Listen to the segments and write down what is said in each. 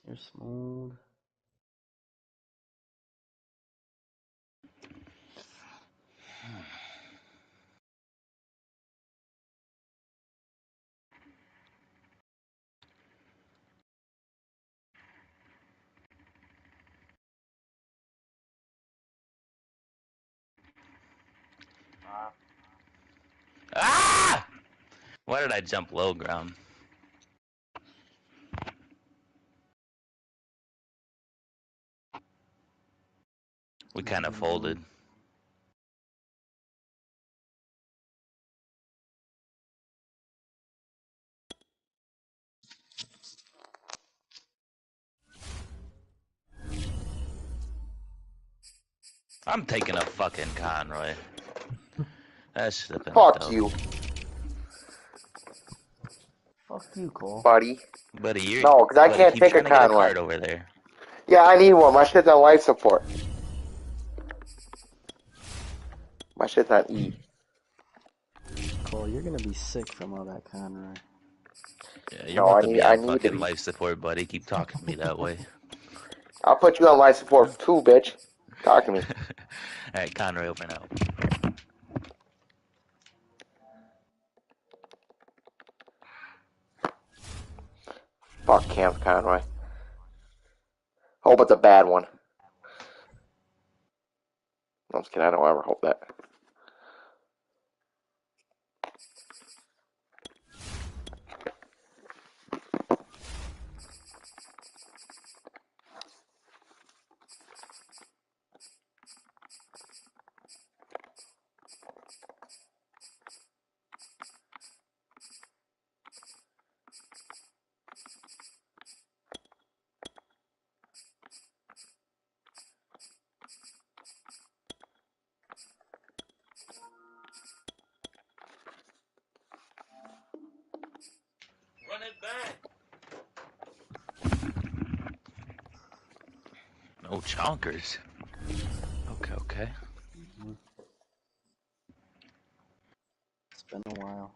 You're smooth. Ah! Why did I jump low ground? We kind of folded. I'm taking a fucking Conroy. That should have been Fuck you. Fuck you, Cole. Buddy. Buddy, you're... No, because I can't take a Conroy. Card over there. Yeah, I need one. My shit's on life support. My shit's on E. Cole, you're gonna be sick from all that Conroy. Yeah, you're about to be on fucking life support, buddy. Keep talking to me that way. I'll put you on life support too, bitch. Talk to me. Alright, Conroy, open out. Fuck Camp Conroy. Hope it's a bad one. No, I'm just kidding. I don't ever hope that. Run it back. No chonkers. Okay. It's been a while.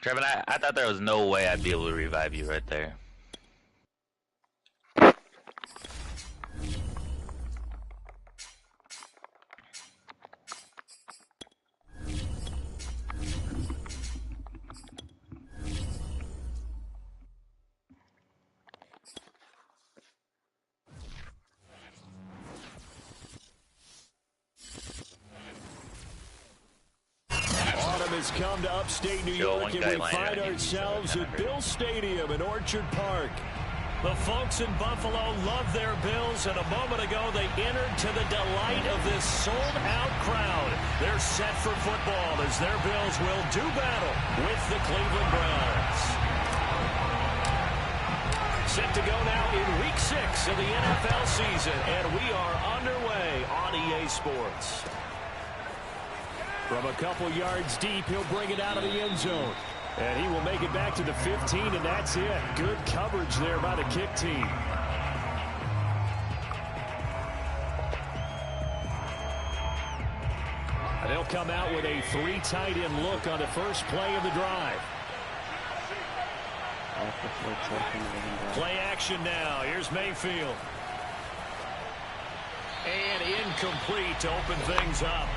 Trevin, I thought there was no way I'd be able to revive you right there. Has come to upstate New York, and we find ourselves at Bill Stadium in Orchard Park. The folks in Buffalo love their Bills, and a moment ago they entered to the delight of this sold-out crowd. They're set for football as their Bills will do battle with the Cleveland Browns. Set to go now in Week 6 of the NFL season, and we are underway on EA Sports. From a couple yards deep, he'll bring it out of the end zone. And he will make it back to the 15, and that's it. Good coverage there by the kick team. And they'll come out with a 3 tight end look on the first play of the drive. Play action now. Here's Mayfield. And incomplete to open things up.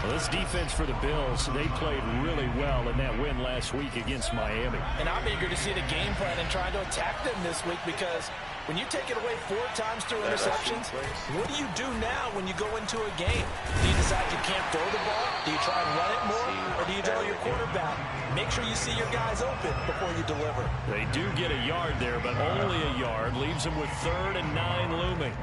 Well, this defense for the Bills, they played really well in that win last week against Miami. And I'm eager to see the game plan and try to attack them this week, because when you take it away 4 times through interceptions, what do you do now when you go into a game? Do you decide you can't throw the ball? Do you try and run it more? Or do you tell your quarterback, make sure you see your guys open before you deliver? They do get a yard there, but only a yard. Leaves them with 3rd and 9 looming.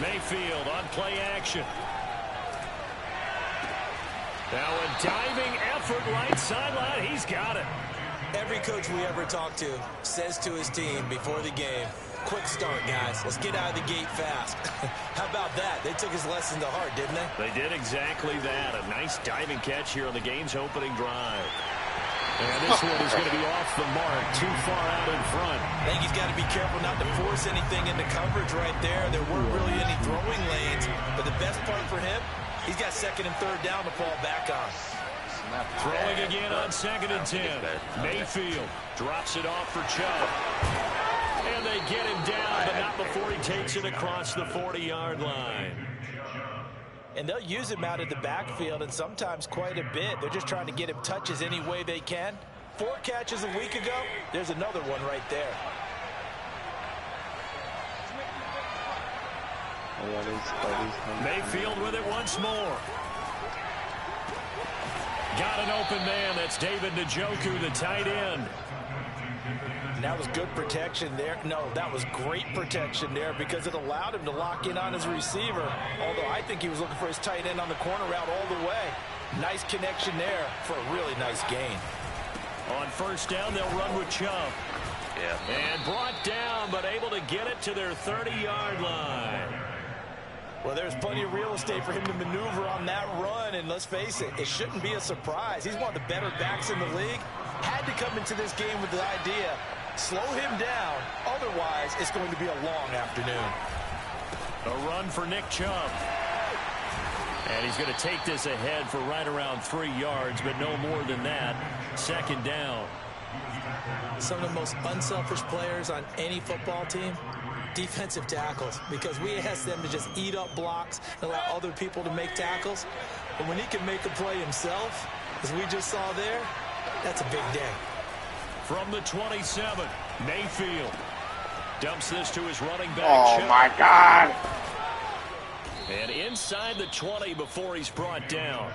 Mayfield on play action. Now a diving effort right sideline. He's got it. Every coach we ever talk to says to his team before the game, quick start, guys. Let's get out of the gate fast. How about that? They took his lesson to heart, didn't they? They did exactly that. A nice diving catch here on the game's opening drive. And this one is going to be off the mark, too far out in front. I think he's got to be careful not to force anything into coverage right there. There weren't really any throwing lanes, but the best part for him, he's got second and third down to fall back on. Throwing again on 2nd and 10. Mayfield drops it off for Chubb. And they get him down, but not before he takes it across the 40-yard line. And they'll use him out of the backfield, and sometimes quite a bit. They're just trying to get him touches any way they can. 4 catches a week ago. There's another one right there. Mayfield with it once more. Got an open man. That's David Njoku, the tight end. And that was good protection there. No, that was great protection there because it allowed him to lock in on his receiver. Although I think he was looking for his tight end on the corner route all the way. Nice connection there for a really nice gain. On 1st down, they'll run with Chubb. Yeah. And brought down, but able to get it to their 30-yard line. Well, there's plenty of real estate for him to maneuver on that run, and let's face it, it shouldn't be a surprise. He's one of the better backs in the league. Had to come into this game with the idea, slow him down, otherwise it's going to be a long afternoon. A run for Nick Chubb. And he's going to take this ahead for right around 3 yards, but no more than that. 2nd down. Some of the most unselfish players on any football team, defensive tackles, because we ask them to just eat up blocks and allow other people to make tackles. But when he can make a play himself, as we just saw there, that's a big day. From the 27, Mayfield dumps this to his running back. Oh, my God. And inside the 20 before he's brought down.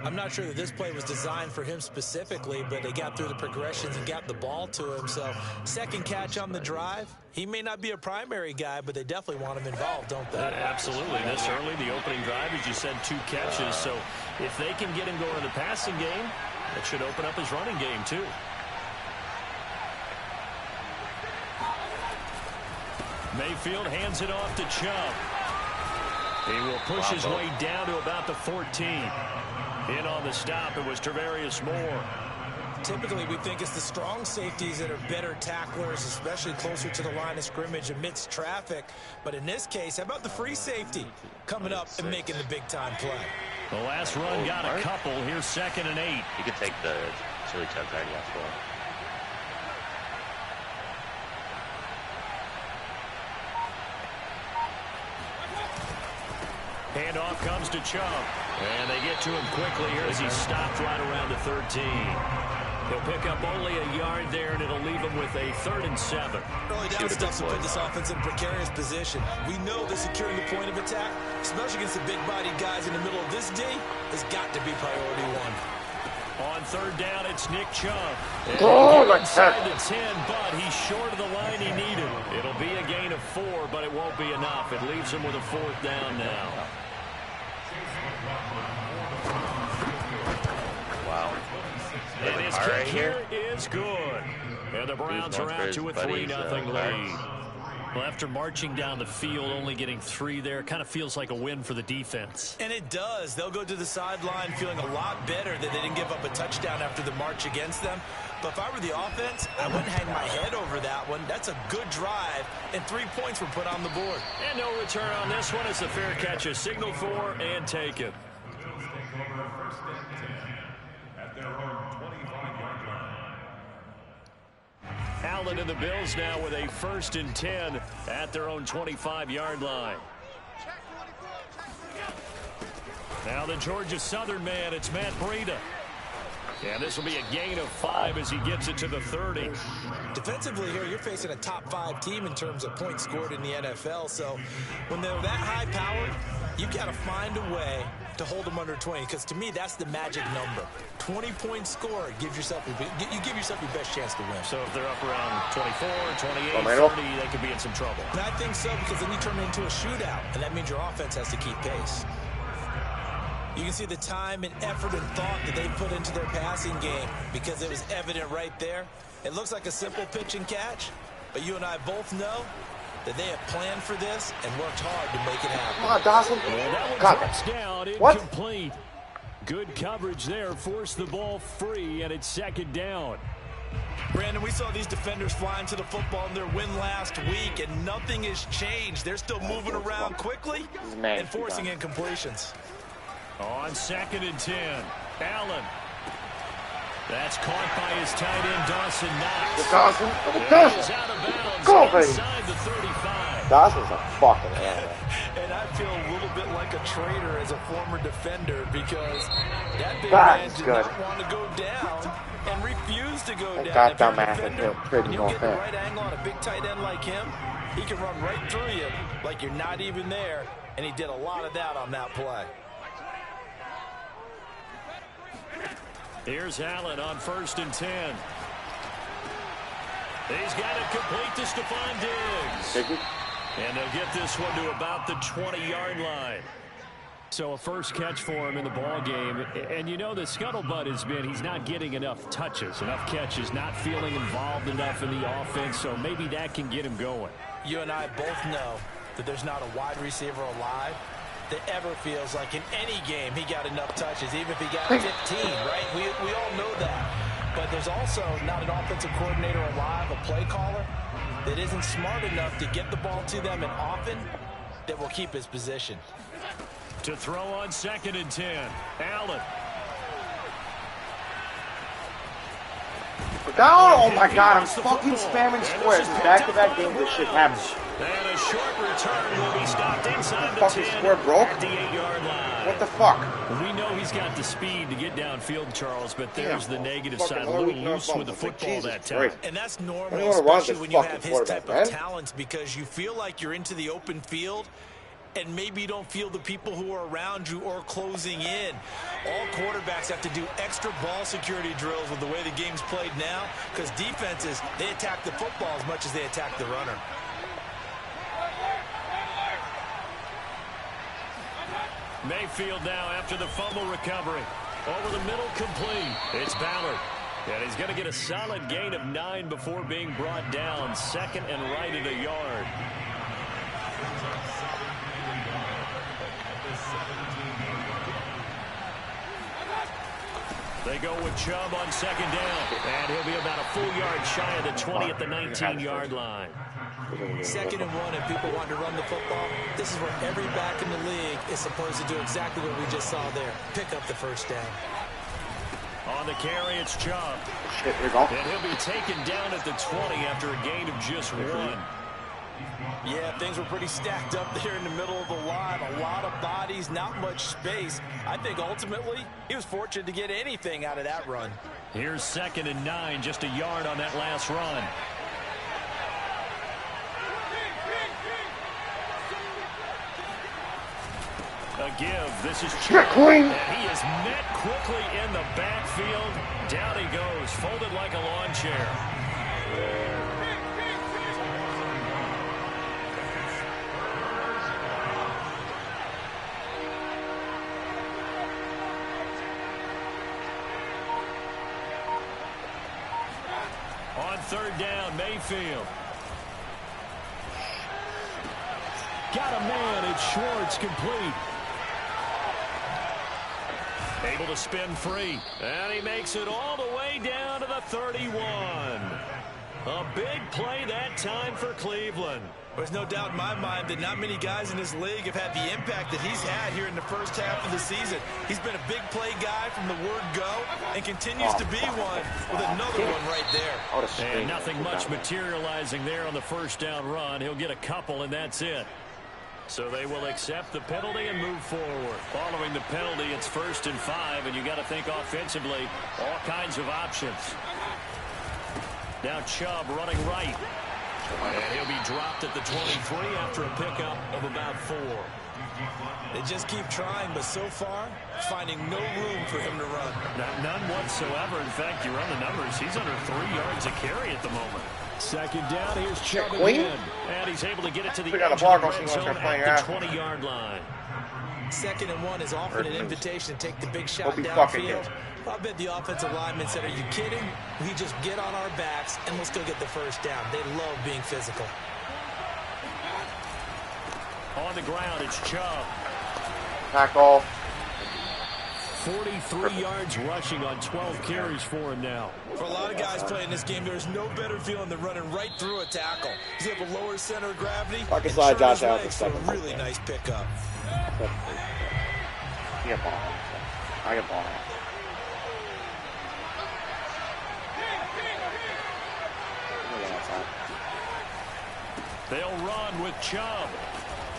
I'm not sure that this play was designed for him specifically, but they got through the progressions and got the ball to him. So, 2nd catch on the drive. He may not be a primary guy, but they definitely want him involved, don't they? Absolutely. This early, the opening drive, as you said, 2 catches. So, if they can get him going in the passing game, that should open up his running game, too. Mayfield hands it off to Chubb. He will push his way down to about the 14. In on the stop, it was Tarvarius Moore. Typically, we think it's the strong safeties that are better tacklers, especially closer to the line of scrimmage amidst traffic. But in this case, how about the free safety coming up and making the big-time play? The last run got a couple. Here's 2nd and 8. You could take the chili chuck tidy off well. Handoff comes to Chubb. And they get to him quickly here as he stopped right around the 13. He'll pick up only a yard there, and it'll leave him with a 3rd and 7. Early down stuff to put this offense in a precarious position. We know that securing the point of attack, especially against the big-bodied guys in the middle of this D, has got to be priority 1. On 3rd down, it's Nick Chubb. Inside the 10, but he's short of the line he needed. It'll be a gain of 4, but it won't be enough. It leaves him with a 4th down now. Wow. And his kick here is good. And the Browns are out to a 3-0 lead. Well, after marching down the field, only getting 3 there, kind of feels like a win for the defense. And it does. They'll go to the sideline feeling a lot better that they didn't give up a touchdown after the march against them. But if I were the offense, I wouldn't hang my head over that one. That's a good drive, and 3 points were put on the board. And no return on this one as the fair catch is signaled for and taken. Allen and the Bills now with a 1st and 10 at their own 25-yard line. Now the Georgia Southern man, it's Matt Breida. And this will be a gain of 5 as he gets it to the 30. Defensively here, you're facing a top 5 team in terms of points scored in the NFL. So when they're that high powered, you've got to find a way to hold them under 20, because to me, that's the magic number. 20 points scored gives yourself you give yourself your best chance to win. So if they're up around 24, 28, 30, they could be in some trouble. And I think so, because then you turn it into a shootout, and that means your offense has to keep pace. You can see the time and effort and thought that they put into their passing game, because it was evident right there. It looks like a simple pitch and catch, but you and I both know that they have planned for this and worked hard to make it happen. Come on, Dawson. And that one drops down, incomplete. Good coverage there. Forced the ball free, and it's second down. Brandon, we saw these defenders flying to the football in their win last week, and nothing has changed. They're still moving around quickly and forcing incompletions. On 2nd and 10, Allen. That's caught by his tight end, Dawson Knox. Dawson. Out of bounds Go, baby. inside the 35. Dawson's a fucking animal. And I feel a little bit like a traitor as a former defender because that big man did not want to go down and refused to go down. If you're a defender and you get the right angle on a big tight end like him, he can run right through you like you're not even there, and he did a lot of that on that play. Here's Allen on 1st and 10. He's got it complete to Stephon Diggs. And they'll get this one to about the 20-yard line. So a first catch for him in the ball game. And you know the scuttlebutt has been he's not getting enough touches, enough catches, not feeling involved enough in the offense. So maybe that can get him going. You and I both know that there's not a wide receiver alive that ever feels like in any game he got enough touches, even if he got 15, right? We all know that. But there's also not an offensive coordinator alive, a play caller, that isn't smart enough to get the ball to them and often that will keep his position. To throw on 2nd and 10, Allen. Down! Oh my god, I'm fucking spamming squares. Back-to-back games this shit happens. And a short return will be stopped inside the fucking 10 square broke? at the 8-yard line. What the fuck? We know he's got the speed to get downfield, Charles, but there's the negative side. A little loose with the football that time. And that's normal, especially when you have his type of talents, because you feel like you're into the open field and maybe you don't feel the people who are around you or closing in. All quarterbacks have to do extra ball security drills with the way the game's played now, because defenses, they attack the football as much as they attack the runner. Mayfield now after the fumble recovery. Over the middle, complete. It's Ballard. And he's going to get a solid gain of 9 before being brought down. 2nd and right at a yard. They go with Chubb on 2nd down. And he'll be about a full yard shy of the 20 at the 19-yard line. 2nd and 1, and people want to run the football. This is where every back in the league is supposed to do exactly what we just saw there. Pick up the first down. On the carry, it's Chubb. Shit, here we go. And he'll be taken down at the 20 after a gain of just 1. Yeah, things were pretty stacked up there in the middle of the line. A lot of bodies, not much space. I think ultimately he was fortunate to get anything out of that run. Here's 2nd and 9, just a yard on that last run. A give. This is Chubb. And he is met quickly in the backfield. Down he goes, folded like a lawn chair. On 3rd down, Mayfield. Got a man. It's Schwartz, complete. Able to spin free. And he makes it all the way down to the 31. A big play that time for Cleveland. There's no doubt in my mind that not many guys in this league have had the impact that he's had here in the first half of the season. He's been a big play guy from the word go and continues to be one with another one right there. And nothing much materializing there on the first down run. He'll get a couple, and that's it. So they will accept the penalty and move forward. Following the penalty, it's 1st and 5, and you got to think offensively, all kinds of options. Now Chubb running right. And he'll be dropped at the 23 after a pickup of about 4. They just keep trying, but so far, finding no room for him to run. None whatsoever. In fact, you run the numbers. He's under 3 yards a carry at the moment. 2nd down, here's Chubb again. And he's able to get it to the edge of the red zone at the 20-yard line. 2nd and 1 is often an invitation to take the big shot downfield. I bet the offensive lineman said, are you kidding? We just get on our backs and let's go get the first down. They love being physical. On the ground, it's Chubb. Tackle. 43 yards rushing on 12 carries for him now. For a lot of guys playing this game, there's no better feeling than running right through a tackle. He's able to lower center of gravity. I can slide Josh out for a really nice pickup. I get ball. They'll run with Chubb.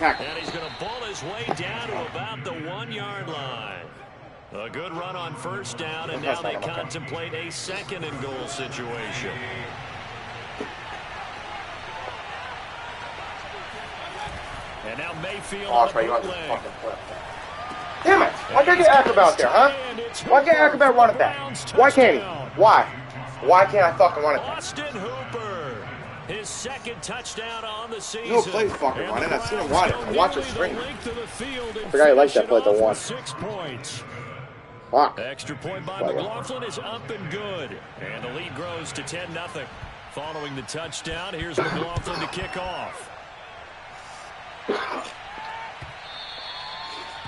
And he's going to bull his way down to about the 1-yard line. A good run on first down, and now they contemplate a second and goal situation. And now Mayfield on the bootleg. Damn it! Why can't I get Acrobat there, huh? Why can't Acrobat run it back? Why can't he? Why? Why can't I fucking run it back? Austin Hooper, his second touchdown on the season. No play fucking run it. I've seen him run it. I watch him string. I forgot he liked that play at the 1. 6 points. Wow. Extra point by McLaughlin is up and good. And the lead grows to 10-0. Following the touchdown, here's McLaughlin to kick off.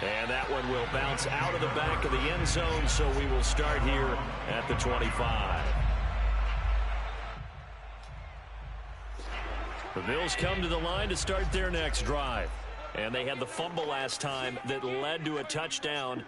And that one will bounce out of the back of the end zone, so we will start here at the 25. The Bills come to the line to start their next drive. And they had the fumble last time that led to a touchdown.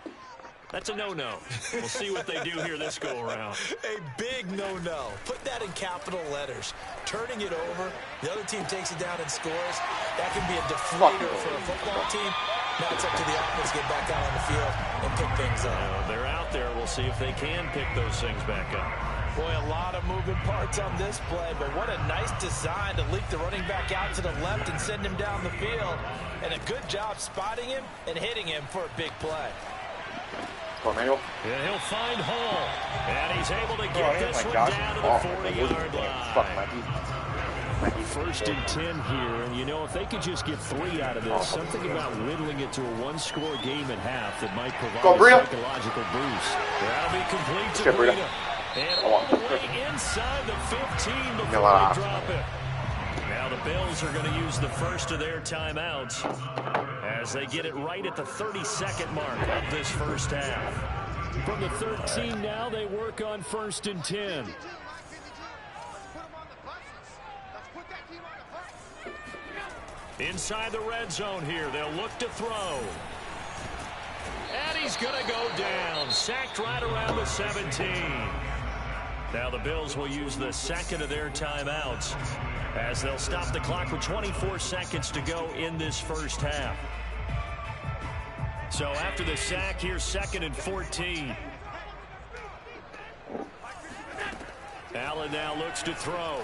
That's a no-no. We'll see what they do here this go-around. A big no-no. Put that in capital letters. Turning it over, the other team takes it down and scores. That can be a deflator for a football team. Now it's up to the offense to get back out on the field and pick things up. They're out there. We'll see if they can pick those things back up. Boy, a lot of moving parts on this play, but what a nice design to leak the running back out to the left and send him down the field. And a good job spotting him and hitting him for a big play. And he'll find Hall. And he's able to get this one down to the 40-yard line. First and 10 here. And, you know, if they could just get 3 out of this, something about whittling it to a 1-score game at half that might provide a psychological boost. That'll be complete to Breida. And all the way inside the 15 before they drop it. Now the Bills are going to use the first of their timeouts as they get it right at the 32nd mark of this first half. From the 13 now, they work on first and 10. Inside the red zone here, they'll look to throw. And he's going to go down, sacked right around the 17. Now the Bills will use the second of their timeouts as they'll stop the clock with 24 seconds to go in this first half. So after the sack, here's 2nd and 14. Allen now looks to throw.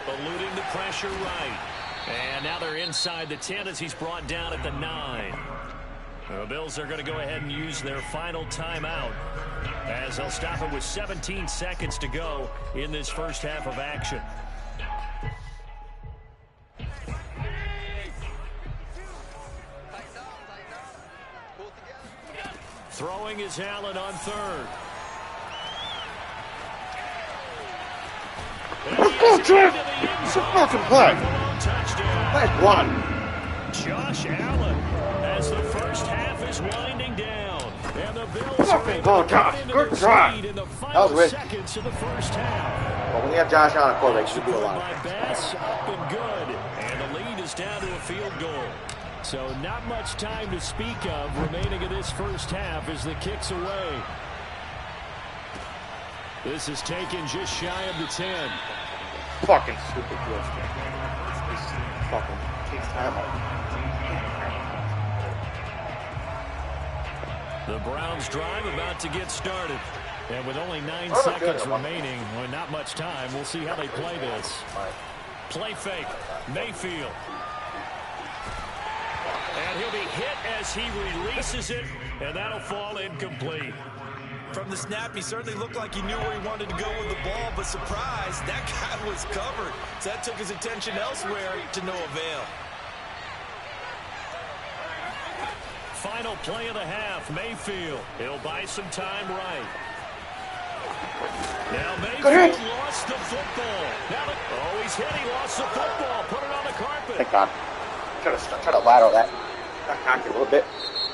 Eluding the pressure right. And now they're inside the 10 as he's brought down at the 9. The Bills are going to go ahead and use their final timeout as they'll stop it with 17 seconds to go in this first half of action. Throwing is Allen on third. Oh, Jeff! It's a fucking play. Nice run. Josh Allen as the first half is winding down. And the Bills fucking ball, Josh. Good try. In the final seconds of the first half. Well, when you have Josh Allen at quarterback, should be a lot. By Bass, up and good. And the lead is down to a field goal. So not much time to speak of remaining in this first half as the kick's away. This is taken just shy of the 10. Fucking stupid glitch. This fucking takes time out. The Browns drive about to get started. And with only 9 seconds remaining, well, not much time, we'll see how they play this. Play fake. Mayfield. And he'll be hit as he releases it, and that'll fall incomplete. From the snap, he certainly looked like he knew where he wanted to go with the ball, but surprise, that guy was covered. So that took his attention elsewhere to no avail. Final play of the half, Mayfield. He'll buy some time right. Now Mayfield lost the football. Now he's hit. He lost the football. Put it on the carpet. Thank God. Try to lateral that. Cock it a little bit.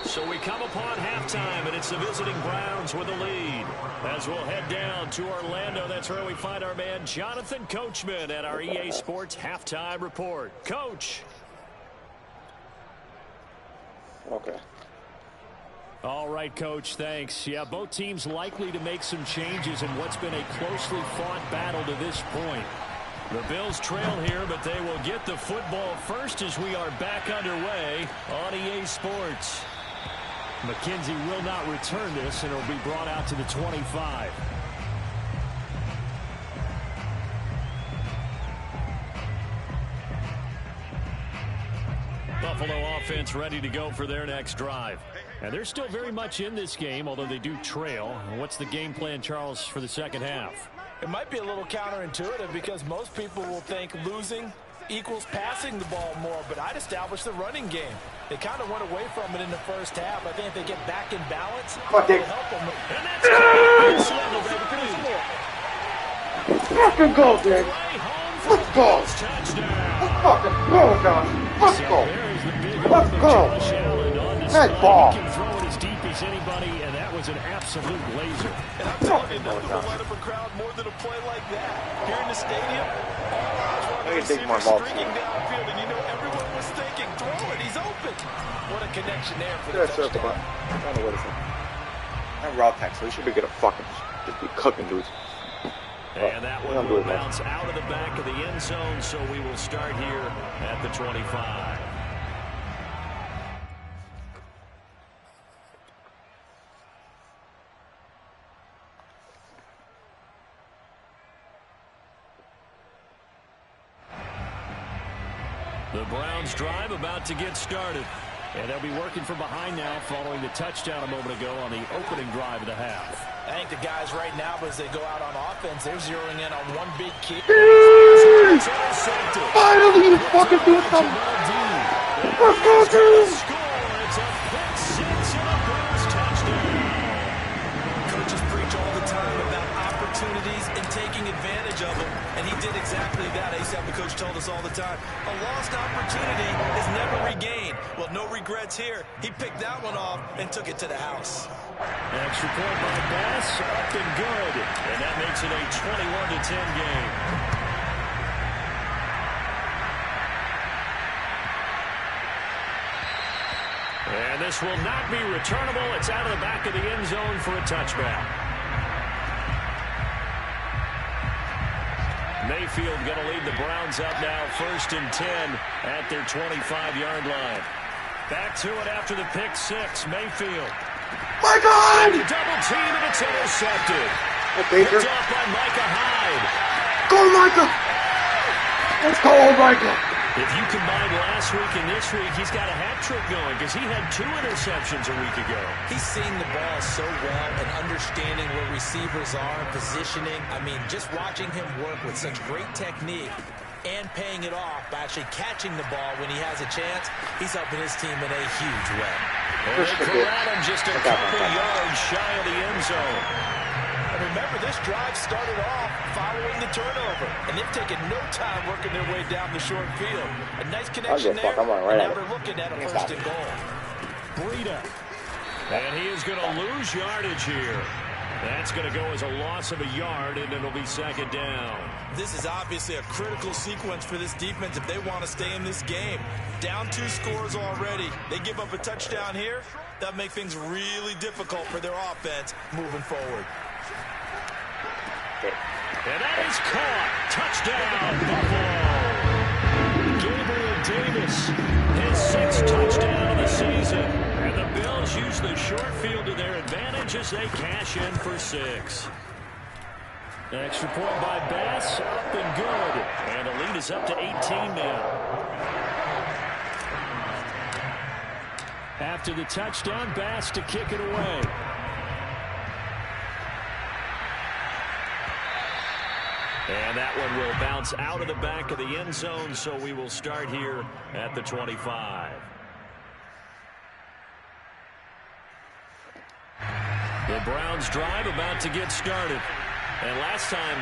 So we come upon halftime, and it's the visiting Browns with the lead. As we'll head down to Orlando, that's where we find our man Jonathan Coachman at our EA Sports Halftime Report. Coach. Okay. All right, Coach, thanks. Yeah, both teams likely to make some changes in what's been a closely fought battle to this point. The Bills trail here, but they will get the football first as we are back underway on EA Sports. McKenzie will not return this, and it'll be brought out to the 25. Buffalo offense ready to go for their next drive. And they're still very much in this game, although they do trail. What's the game plan, Charles, for the second half? It might be a little counterintuitive because most people will think losing equals passing the ball more, but I'd establish the running game. They kind of went away from it in the first half. I think if they get back in balance, it'll help them. And that's Fucking go, dude. Let's go. Let's fucking go, Josh. Let's go. Let's go. That ball. He can throw it as deep as anybody, and that was an absolute laser. And I'm telling you, nothing will light up a crowd more than a play like that. Here in the stadium, I can take more balls. streaking downfield, and you know everyone was thinking, throw it, he's open. What a connection there for the touchdown. I don't know what it's like. That raw tax, so we should be good at fucking just be cooking dudes. And that one will bounce out of the back of the end zone, so we will start here at the 25. The Browns drive about to get started. And they'll be working from behind now following the touchdown a moment ago on the opening drive of the half. I think the guys right now, as they go out on offense, they're zeroing in on one big key. Finally, you fucking do something. Let's go, dude. It's a pick six and a Bills touchdown. Coaches preach all the time about opportunities and taking advantage of them, and he did exactly that. ASAP, the coach told us all the time, a lost opportunity is never regained. Well, no regrets here. He picked that one off and took it to the house. Extra point by Bass, up and good. And that makes it a 21-10 game. And this will not be returnable. It's out of the back of the end zone for a touchback. Mayfield going to lead the Browns up now, 1st and 10 at their 25-yard line. Back to it after the pick six. Mayfield. My God! Double team, and it's intercepted. Baker. Picked off by Micah Hyde. Go, Micah! Let's go, Micah! If you combine last week and this week, he's got a hat trick going because he had 2 interceptions a week ago. He's seeing the ball so well and understanding where receivers are, positioning. I mean, just watching him work with such great technique and paying it off by actually catching the ball when he has a chance, he's helping his team in a huge way. And Corral just a couple yards shy of the end zone. And remember, this drive started off following the turnover, and they've taken no time working their way down the short field. A nice connection there, and now they're looking at a 1st and goal. Breida. And he is going to lose yardage here. That's going to go as a loss of a yard, and it'll be 2nd down. This is obviously a critical sequence for this defense if they want to stay in this game. Down 2 scores already. They give up a touchdown here. That'll make things really difficult for their offense moving forward. And that is caught. Touchdown, Buffalo. Gabriel Davis, his 6th touchdown of the season. And the Bills use the short field to their advantage as they cash in for 6. Extra point by Bass, up and good. And the lead is up to 18 now. After the touchdown, Bass to kick it away. And that one will bounce out of the back of the end zone, so we will start here at the 25. The Browns drive about to get started. And last time,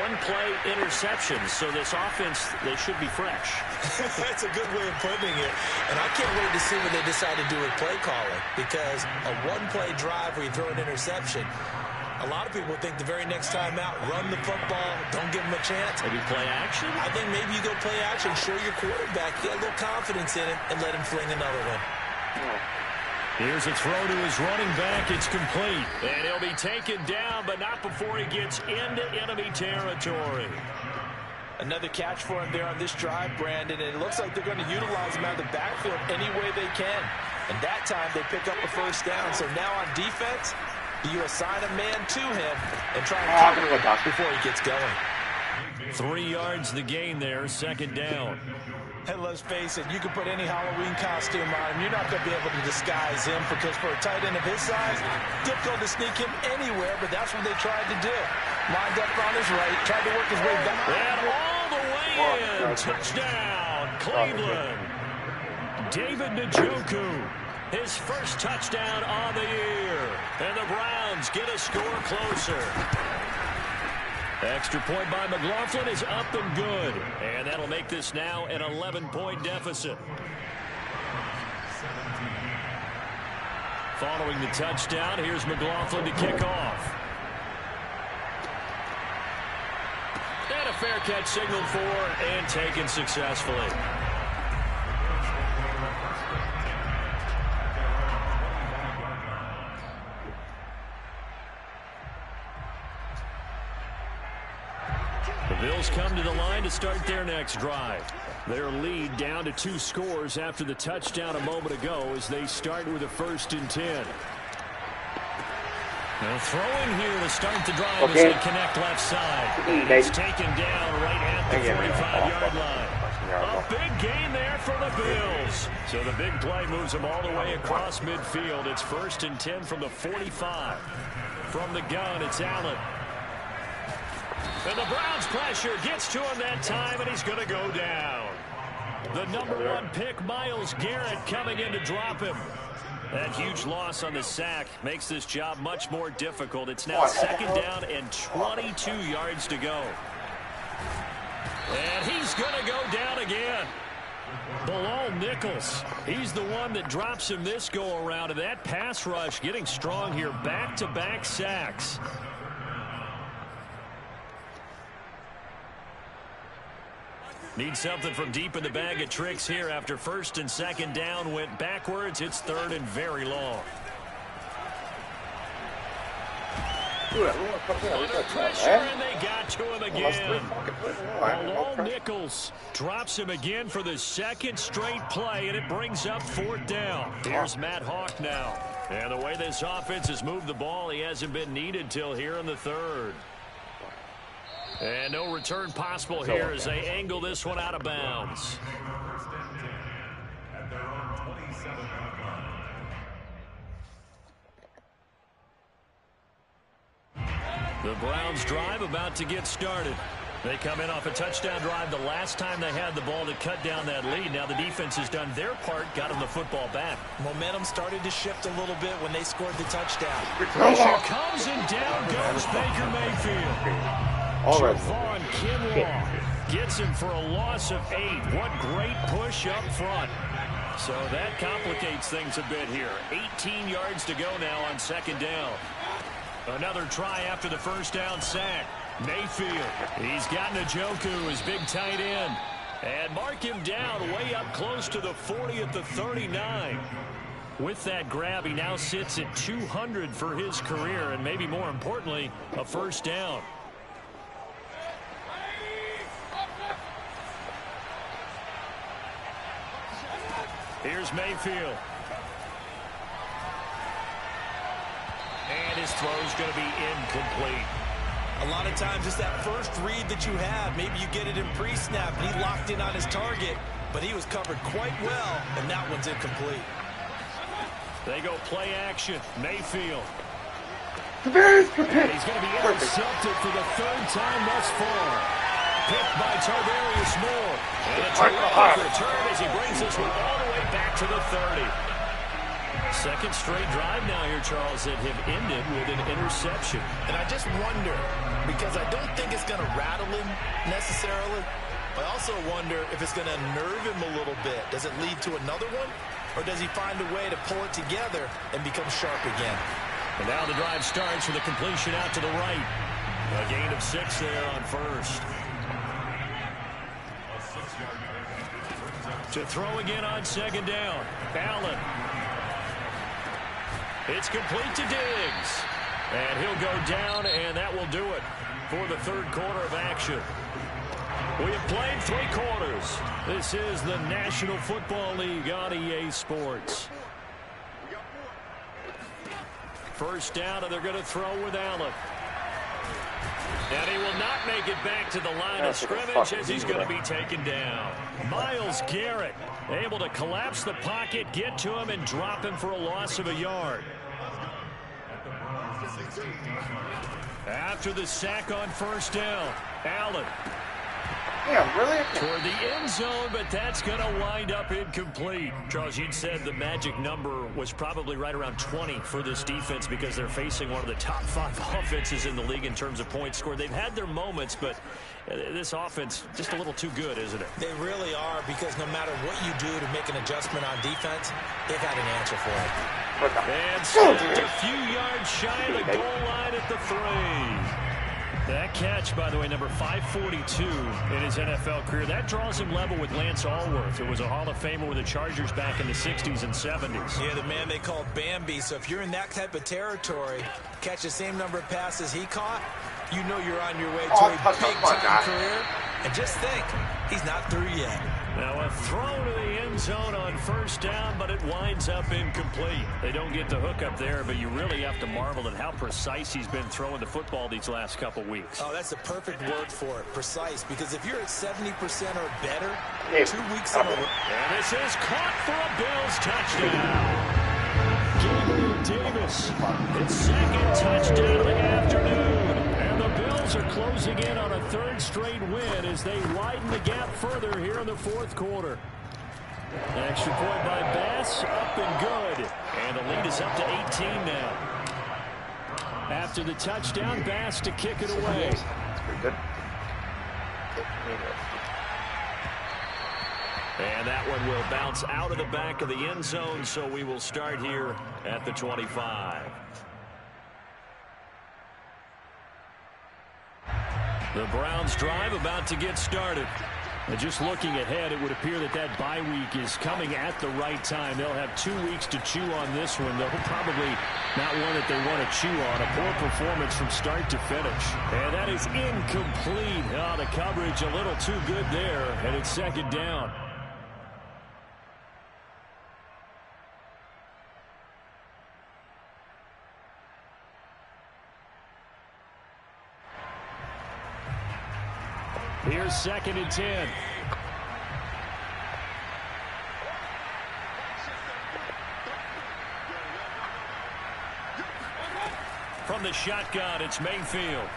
one play interceptions, so this offense, they should be fresh. That's a good way of putting it. And I can't wait to see what they decide to do with play calling, because a one-play drive where you throw an interception, a lot of people think the very next time out, run the football, don't give them a chance. Maybe play action? I think maybe you go play action, show your quarterback, get a little confidence in it, and let him fling another one. Here's a throw to his running back. It's complete. And he'll be taken down, but not before he gets into enemy territory. Another catch for him there on this drive, Brandon, and it looks like they're going to utilize him out of the backfield any way they can. And that time they pick up a first down. So now on defense, you assign a man to him and try and cover him before he gets going. 3 yards the gain there, second down. And let's face it, you can put any Halloween costume on him. You're not going to be able to disguise him, because for a tight end of his size, difficult to sneak him anywhere, but that's what they tried to do. Lined up on his right, tried to work his way back. And all the way in. Touchdown, Cleveland. David Njoku, his first touchdown on the year. And the Browns get a score closer. Extra point by McLaughlin is up and good. And that'll make this now an 11-point deficit. Following the touchdown, here's McLaughlin to kick off. And a fair catch signaled for and taken successfully. The Bills come to the line to start their next drive. Their lead down to 2 scores after the touchdown a moment ago as they start with a 1st and 10. Now throwing here to start the drive as they connect left side. It's taken down right at the 45-yard line. A big gain there for the Bills. So the big play moves them all the way across midfield. It's 1st and 10 from the 45. From the gun, it's Allen. And the Browns pressure gets to him that time, and he's going to go down. The number 1 pick, Myles Garrett, coming in to drop him. That huge loss on the sack makes this job much more difficult. It's now 2nd down and 22 yards to go. And he's going to go down again. Bilal Nichols, he's the one that drops him this go-around. And that pass rush getting strong here. Back-to-back sacks. Need something from deep in the bag of tricks here after 1st and 2nd down went backwards. It's 3rd and very long. Under pressure, and they got to him again. Bilal Nichols drops him again for the 2nd straight play, and it brings up 4th down. Here's Matt Hawk now. And the way this offense has moved the ball, he hasn't been needed till here in the 3rd. And no return possible here as they angle this one out of bounds. The Browns drive about to get started. They come in off a touchdown drive the last time they had the ball to cut down that lead. Now the defense has done their part, got them the football back. Momentum started to shift a little bit when they scored the touchdown. Pressure comes and down goes Baker Mayfield. Javon Kinlaw gets him for a loss of 8. What great push up front. So that complicates things a bit here. 18 yards to go now on 2nd down. Another try after the 1st down sack. Mayfield, he's got Njoku, his big tight end. And mark him down way up close to the 40 at the 39. With that grab, he now sits at 200 for his career, and maybe more importantly, a 1st down. Here's Mayfield. And his throw's going to be incomplete. A lot of times it's that first read that you have. Maybe you get it in pre-snap, and he locked in on his target, but he was covered quite well, and that one's incomplete. They go play action. Mayfield. And he's going to be intercepted for the 3rd time thus far. Picked by Tarvarius Moore. And a terrific return as he brings this one all the way back to the 30. Second straight drive now here, Charles, that have ended with an interception. And I just wonder, because I don't think it's going to rattle him necessarily, I also wonder if it's going to nerve him a little bit. Does it lead to another one? Or does he find a way to pull it together and become sharp again? And now the drive starts with a completion out to the right. A gain of 6 there on first. To throw again on second down. Allen. It's complete to Diggs. And he'll go down, and that will do it for the third quarter of action. We have played 3 quarters. This is the National Football League on EA Sports. First down, and they're going to throw with Allen. And he will not make it back to the line of scrimmage as he's going to be taken down. Myles Garrett able to collapse the pocket, get to him, and drop him for a loss of a yard. After the sack on first down, Allen. Yeah, really? Toward the end zone, but that's going to wind up incomplete. Charles, you'd said the magic number was probably right around 20 for this defense because they're facing one of the top 5 offenses in the league in terms of points scored. They've had their moments, but this offense just a little too good, isn't it? They really are, because no matter what you do to make an adjustment on defense, they've had an answer for it. And stopped a few yards shy of the goal line at the 3. That catch, by the way, number 542 in his NFL career. That draws him level with Lance Allworth, who was a Hall of Famer with the Chargers back in the 60s and 70s. Yeah, the man they called Bambi. So if you're in that type of territory, catch the same number of passes he caught, you know you're on your way to a big-time career. And just think, he's not through yet. Now a throw to the end zone on first down, but it winds up incomplete. They don't get the hook up there, but you really have to marvel at how precise he's been throwing the football these last couple weeks. Oh, that's the perfect word for it, precise, because if you're at 70% or better, 2 weeks in a row. And this is caught for a Bills touchdown. Gabriel Davis, his second touchdown of the afternoon. And the Bills are closing in on a 3rd straight win as they widen the gap further here in the 4th quarter. An extra point by Bass, up and good. And the lead is up to 18 now. After the touchdown, Bass to kick it away. That's pretty good. And that one will bounce out of the back of the end zone, so we will start here at the 25. The Browns drive about to get started. And just looking ahead, it would appear that that bye week is coming at the right time. They'll have 2 weeks to chew on this one. They'll probably not one that they want to chew on. A poor performance from start to finish. And that is incomplete. Oh, the coverage a little too good there, and it's 2nd down. Here's 2nd and 10. From the shotgun, it's Mayfield.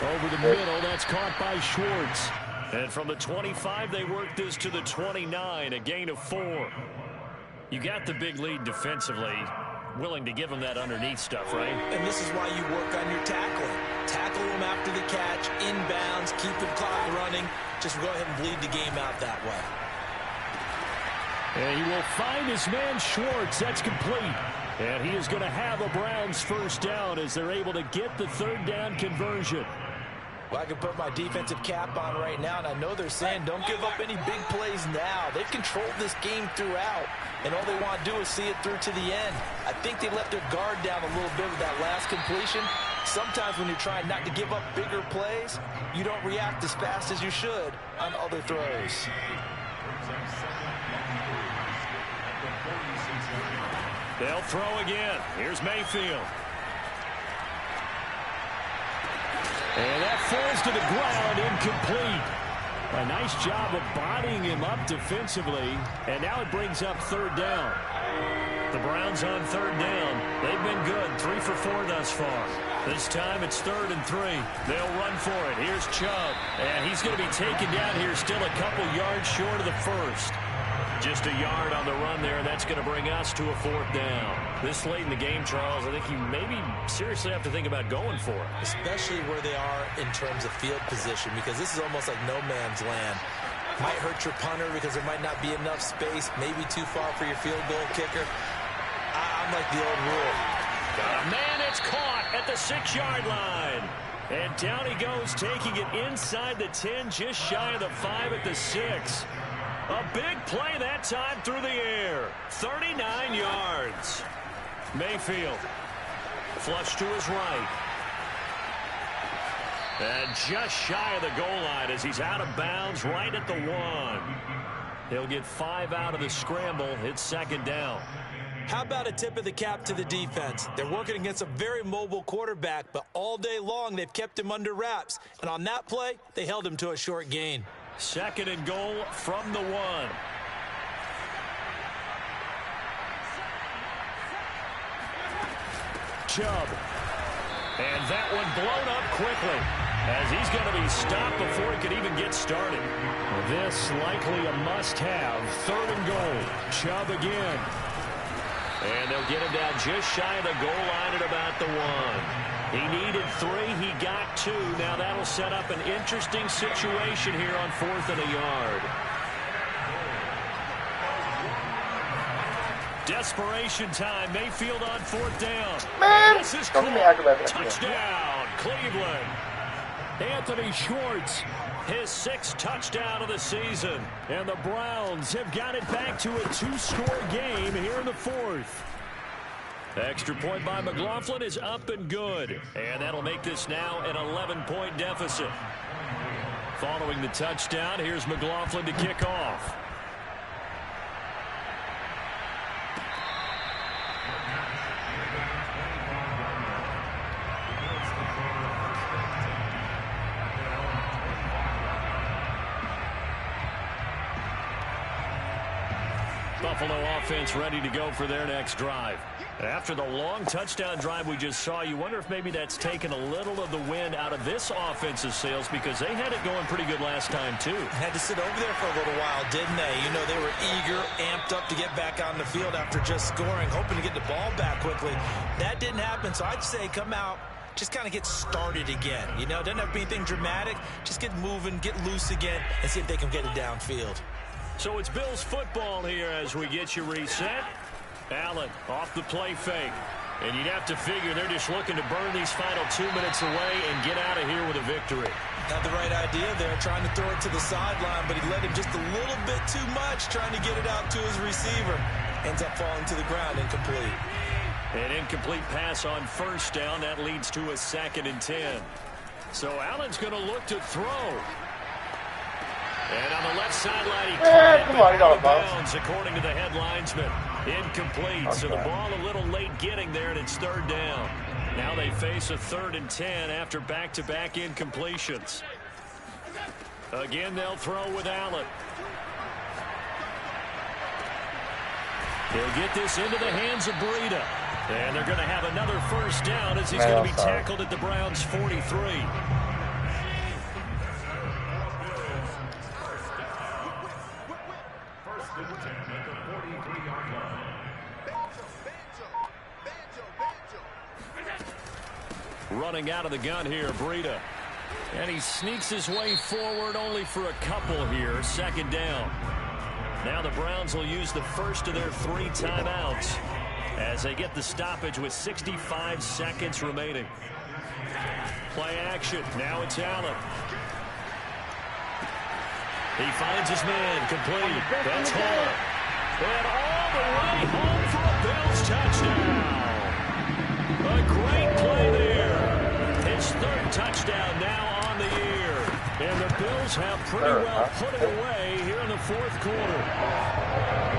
Over the middle, that's caught by Schwartz. And from the 25, they work this to the 29, a gain of 4. You got the big lead defensively. Willing to give them that underneath stuff, right? And this is why you work on your tackling. Tackle them after the catch, inbounds, keep the clock running. Just go ahead and bleed the game out that way. And he will find his man Schwartz. That's complete. And he is going to have a Browns 1st down as they're able to get the 3rd down conversion. Well, I can put my defensive cap on right now, and I know they're saying don't give up any big plays now. They've controlled this game throughout, and all they want to do is see it through to the end. I think they let their guard down a little bit with that last completion. Sometimes when you're trying not to give up bigger plays, you don't react as fast as you should on other throws. They'll throw again. Here's Mayfield. And that falls to the ground, incomplete. A nice job of bodying him up defensively, and now it brings up 3rd down. The Browns on 3rd down. They've been good, 3 for 4 thus far. This time it's 3rd and 3. They'll run for it. Here's Chubb, and he's going to be taken down here still a couple yards short of the 1st. Just a yard on the run there, and that's going to bring us to a 4th down. This late in the game, Charles, I think you maybe seriously have to think about going for it. Especially where they are in terms of field position, because this is almost like no man's land. Might hurt your punter because there might not be enough space, maybe too far for your field goal kicker. I'm like the old rule. Got a man, it's caught at the 6-yard line. And down he goes, taking it inside the 10, just shy of the 5 at the 6. A big play that time through the air. 39 yards. Mayfield. Flush to his right. And just shy of the goal line as he's out of bounds right at the 1. He'll get 5 out of the scramble. It's 2nd down. How about a tip of the cap to the defense? They're working against a very mobile quarterback, but all day long they've kept him under wraps. And on that play, they held him to a short gain. 2nd and goal from the 1. Chubb. And that one blown up quickly as he's going to be stopped before he can even get started. This likely a must-have. 3rd and goal. Chubb again. And they'll get him down just shy of the goal line at about the 1. He needed 3. He got 2. Now that'll set up an interesting situation here on 4th and a yard. Desperation time. Mayfield on 4th down. Man! This is Don't give me acrobatic. touchdown, Cleveland. Anthony Schwartz, his 6th touchdown of the season. And the Browns have got it back to a 2-score game here in the 4th. Extra point by McLaughlin is up and good. And that'll make this now an 11-point deficit. Following the touchdown, here's McLaughlin to kick off. Buffalo offense ready to go for their next drive. After the long touchdown drive we just saw, you wonder if maybe that's taken a little of the wind out of this offensive sails, because they had it going pretty good last time too. Had to sit over there for a little while, didn't they? You know, they were eager, amped up to get back on the field after just scoring, hoping to get the ball back quickly. That didn't happen, so I'd say come out, just kind of get started again. You know, doesn't have to be anything dramatic. Just get moving, get loose again, and see if they can get it downfield. So it's Bills football here as we get you reset. Allen off the play fake. And you'd have to figure they're just looking to burn these final 2 minutes away and get out of here with a victory. Had the right idea there, trying to throw it to the sideline, but he let him just a little bit too much, trying to get it out to his receiver. Ends up falling to the ground, incomplete. An incomplete pass on 1st down. That leads to a 2nd and 10. So Allen's going to look to throw. And on the left sideline, he caught it out of bounds, according to the head linesman. Incomplete, okay. So the ball a little late getting there, and it's 3rd down. Now they face a 3rd and 10 after back-to-back incompletions. Again, they'll throw with Allen. He'll get this into the hands of Breida. And they're going to have another 1st down as he's going to be tackled at the Browns' 43. Running out of the gun here, Breida. And he sneaks his way forward only for a couple here. 2nd down. Now the Browns will use the first of their 3 timeouts as they get the stoppage with 65 seconds remaining. Play action. Now it's Allen. He finds his man. Complete. That's Hall. And all the way home for a Bills touchdown. A great play there. His 3rd touchdown now on the year. And the Bills have pretty well put it away here in the 4th quarter.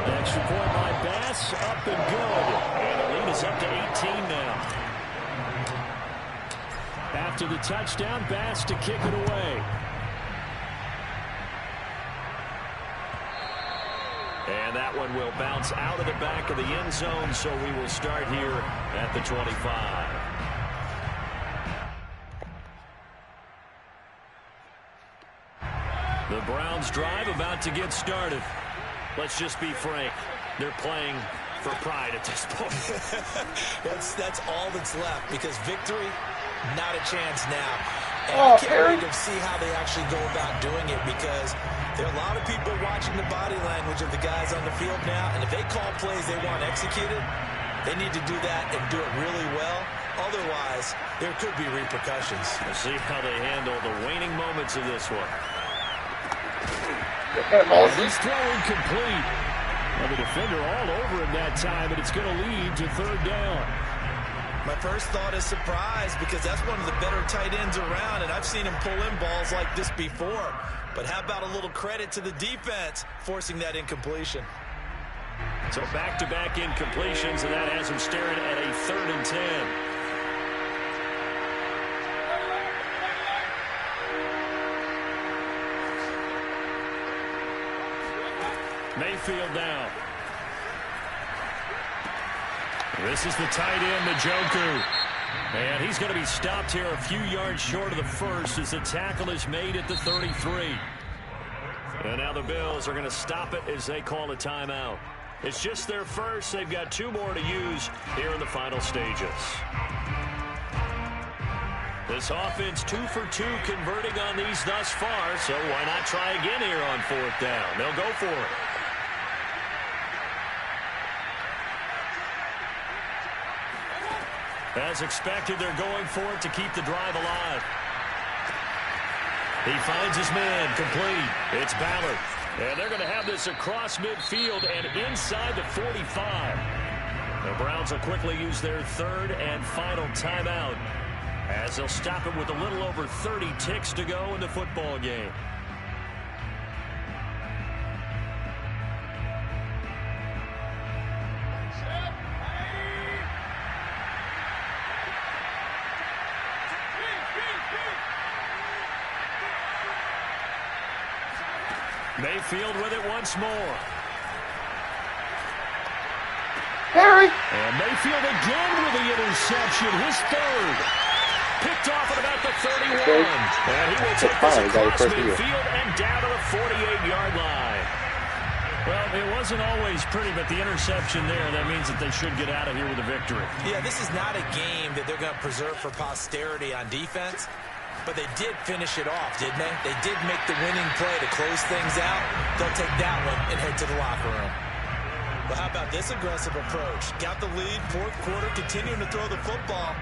The extra point by Bass, up and good. And the lead is up to 18 now. After the touchdown, Bass to kick it away. And that one will bounce out of the back of the end zone, so we will start here at the 25. The Browns drive about to get started. Let's just be frank. They're playing for pride at this point. that's all that's left, because victory, not a chance now. And I can't wait to see how they actually go about doing it, because there are a lot of people watching the body language of the guys on the field now, and if they call plays they want executed, they need to do that and do it really well. Otherwise, there could be repercussions. We'll see how they handle the waning moments of this one. This throw incomplete. Well, the defender all over him that time, and it's going to lead to third down. My first thought is surprise, because that's one of the better tight ends around, and I've seen him pull in balls like this before. But how about a little credit to the defense forcing that incompletion? So back-to-back incompletions, and that has him staring at a 3rd and 10. Mayfield now. This is the tight end, Njoku. And he's going to be stopped here a few yards short of the first as the tackle is made at the 33. And now the Bills are going to stop it as they call a timeout. It's just their first. They've got 2 more to use here in the final stages. This offense 2 for 2 converting on these thus far, so why not try again here on 4th down? They'll go for it. As expected, they're going for it to keep the drive alive. He finds his man, complete. It's Ballard. And they're going to have this across midfield and inside the 45. The Browns will quickly use their 3rd and final timeout, as they'll stop it with a little over 30 ticks to go in the football game. Mayfield with it once more. Harry! And Mayfield again with the interception, his 3rd. Picked off at about the 31. And he will take this across midfield and down to the 48-yard line. Well, it wasn't always pretty, but the interception there, that means that they should get out of here with a victory. Yeah, this is not a game that they're going to preserve for posterity on defense. But they did finish it off, didn't they? They did make the winning play to close things out. They'll take that one and head to the locker room. But how about this aggressive approach? Got the lead, 4th quarter, continuing to throw the football.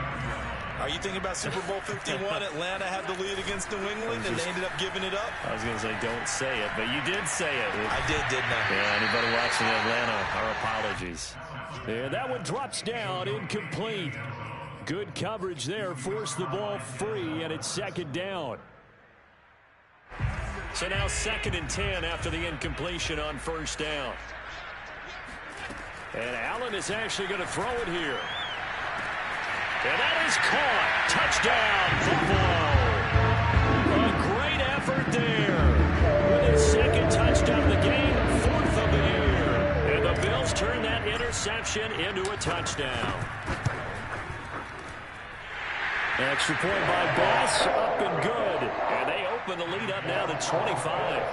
Are you thinking about Super Bowl 51? Atlanta had the lead against New England, and they ended up giving it up? I was going to say, don't say it, but you did say it. I did, didn't I? Yeah, anybody watching Atlanta, our apologies. Yeah, that one drops down, incomplete. Good coverage there, forced the ball free, and it's 2nd down. So now 2nd and 10 after the incompletion on 1st down. And Allen is actually going to throw it here. And that is caught. Touchdown, Buffalo. A great effort there. With his 2nd touchdown of the game, 4th of the year. And the Bills turn that interception into a touchdown. Extra point by Bass, up and good. And they open the lead up now to 25.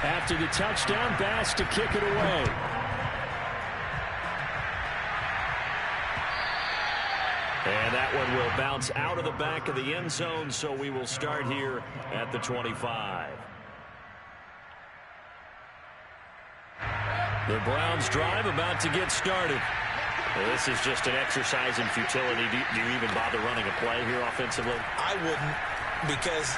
After the touchdown, Bass to kick it away. And that one will bounce out of the back of the end zone, so we will start here at the 25. The Browns drive about to get started. This is just an exercise in futility. Do you even bother running a play here offensively? I wouldn't, because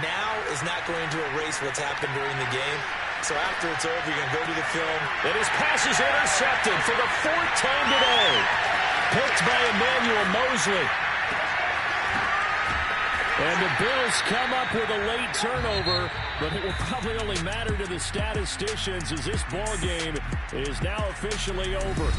now is not going to erase what's happened during the game. So after it's over, you're going to go to the film. And his pass is intercepted for the 4th time today. Picked by Emmanuel Mosley. And the Bills come up with a late turnover, but it will probably only matter to the statisticians as this ball game is now officially over.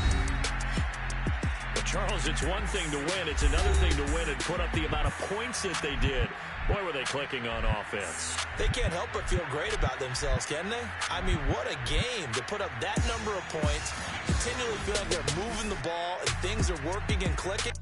But Charles, it's one thing to win. It's another thing to win and put up the amount of points that they did. Boy, were they clicking on offense. They can't help but feel great about themselves, can they? I mean, what a game to put up that number of points, continually feel like they're moving the ball and things are working and clicking.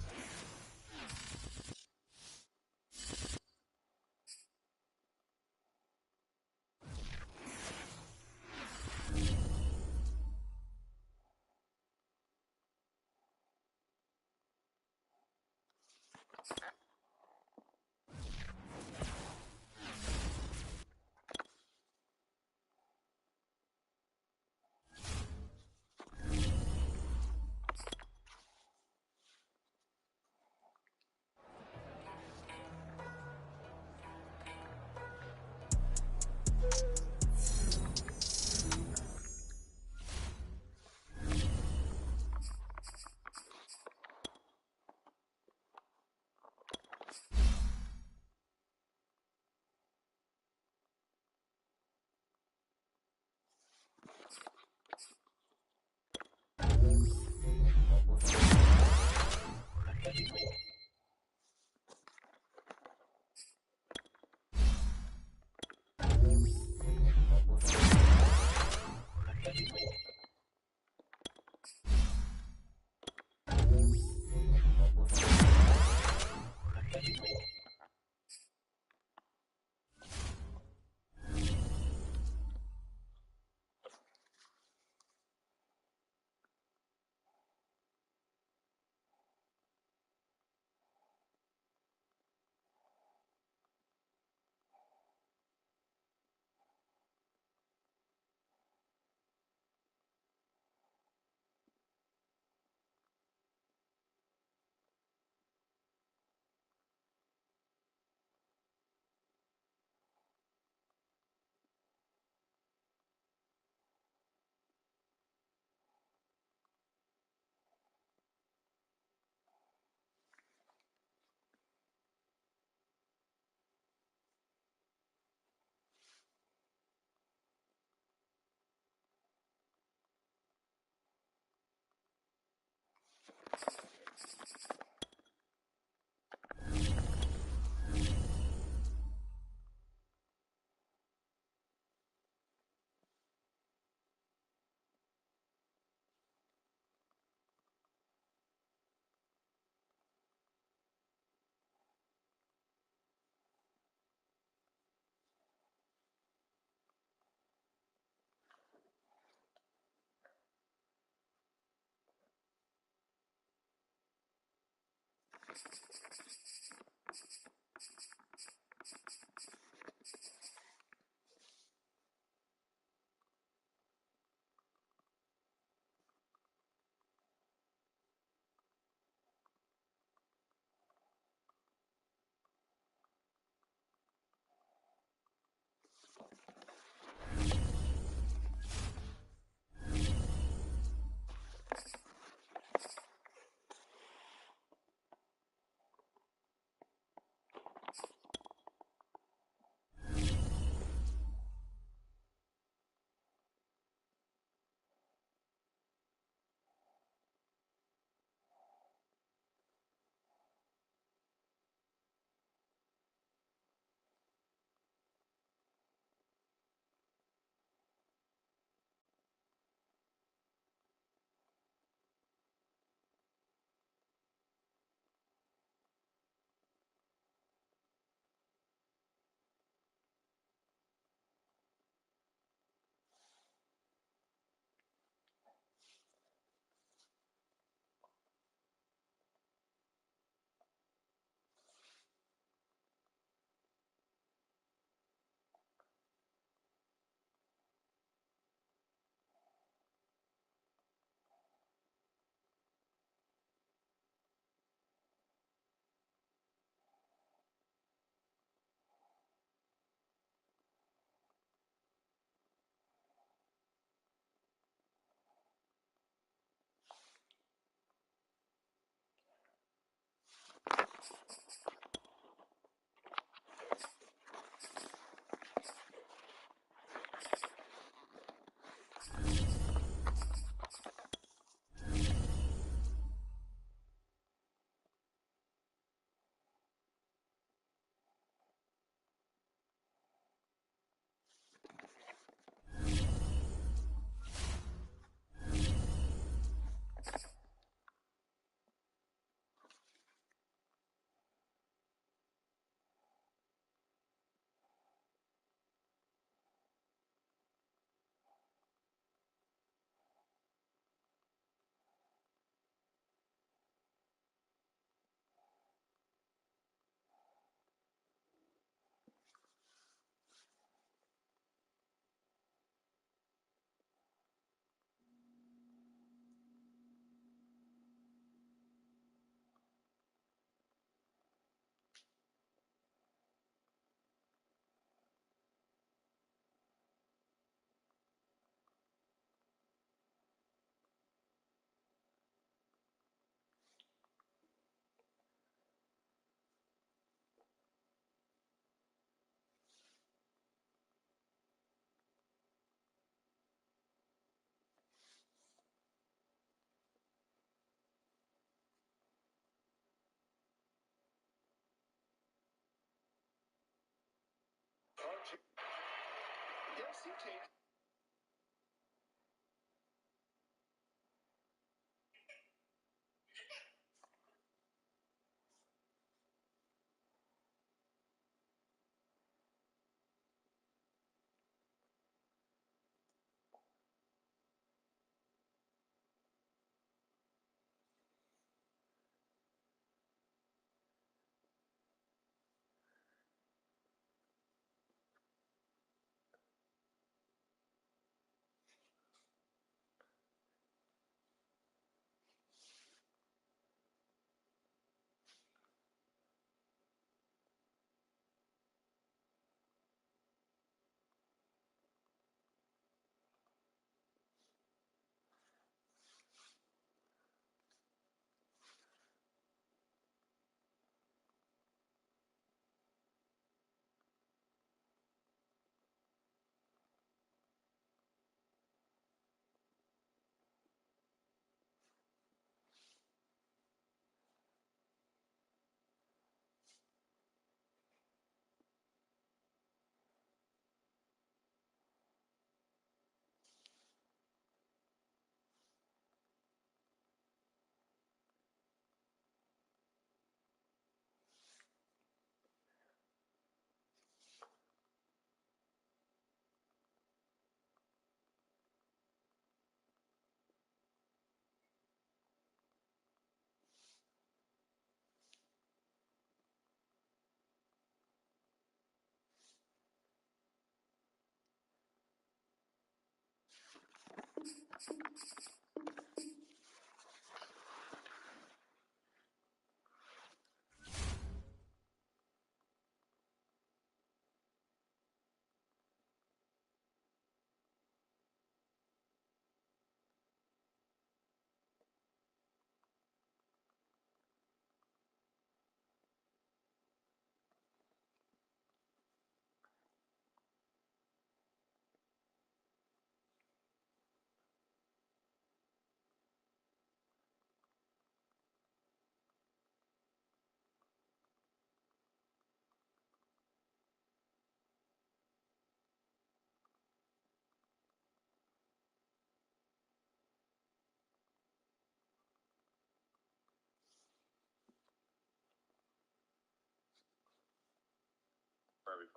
I'm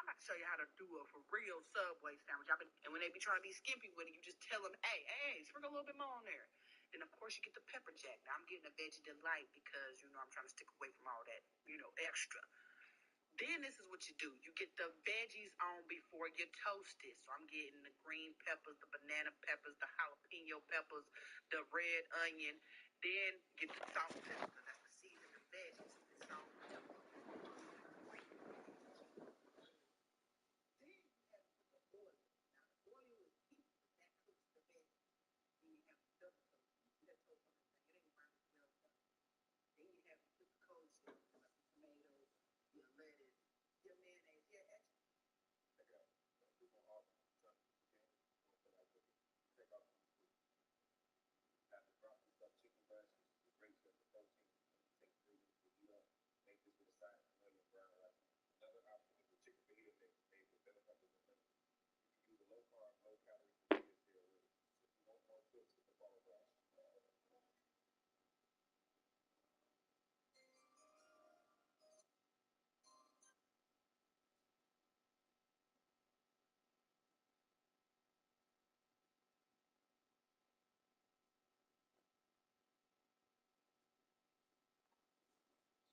about to show you how to do a for real Subway sandwich. And when they be trying to be skimpy with it, you just tell them, hey, sprinkle a little bit more on there. Then, of course, you get the pepper jack. Now, I'm getting a veggie delight because, I'm trying to stick away from all that, extra. Then this is what you do. You get the veggies on before you toast it. So I'm getting the green peppers, the banana peppers, the jalapeno peppers, the red onion. Then get the salt and pepper because that's the season of veggies. The salt and pepper. Then you have to put the oil. Now the oil is heat that cooks the veggies. Then you have the double toast. You see that toast on this thing. It ain't burnt well done. Then you have to put the coleslaw, like the tomatoes, your lettuce, your mayonnaise, your extra. Check it out. Don't do more often. Don't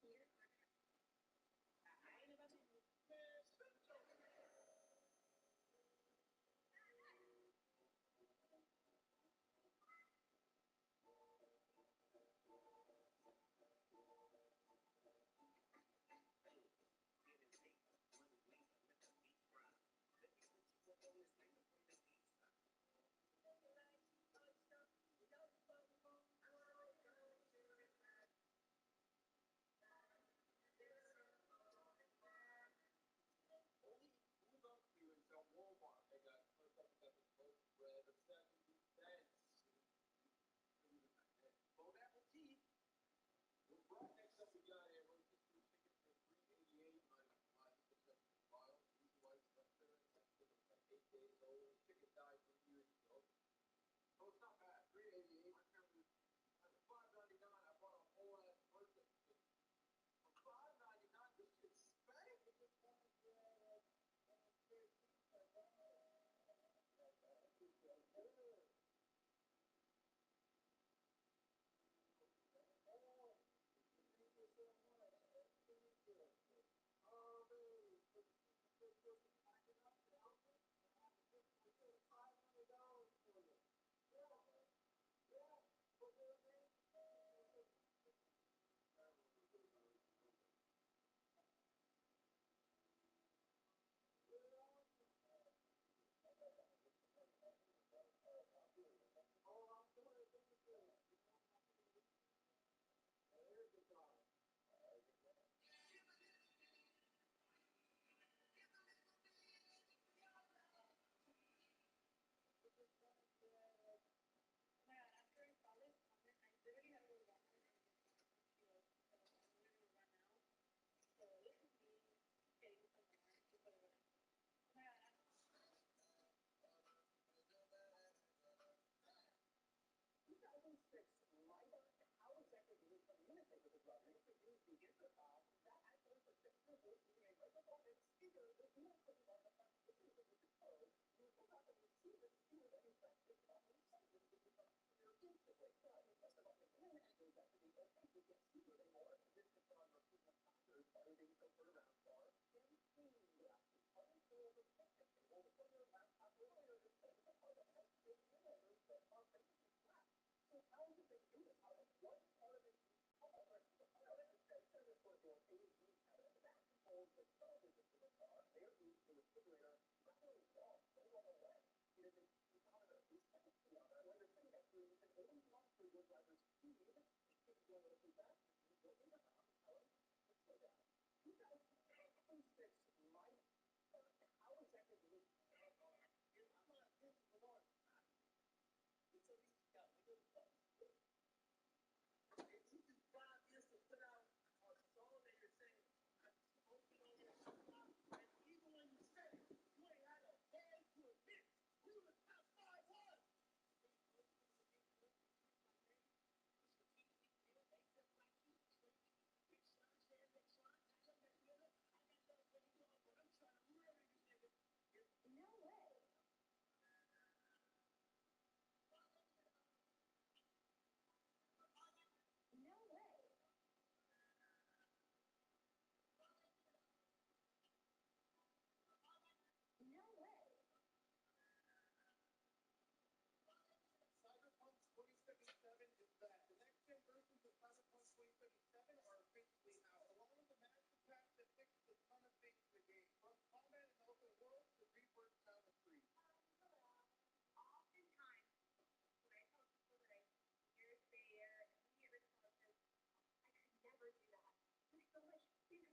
feel like cooking. Take off some food. Have the broccoli stuffed chicken breast, which is a great source of protein. Take 3 minutes to heat up. Make this with a side of familiar brown rice. Another option is the chicken fajita mix made with bell peppers and lemon. You can use a low carb, low calorie fajita here with it. So if you want more tips, hit the follow button.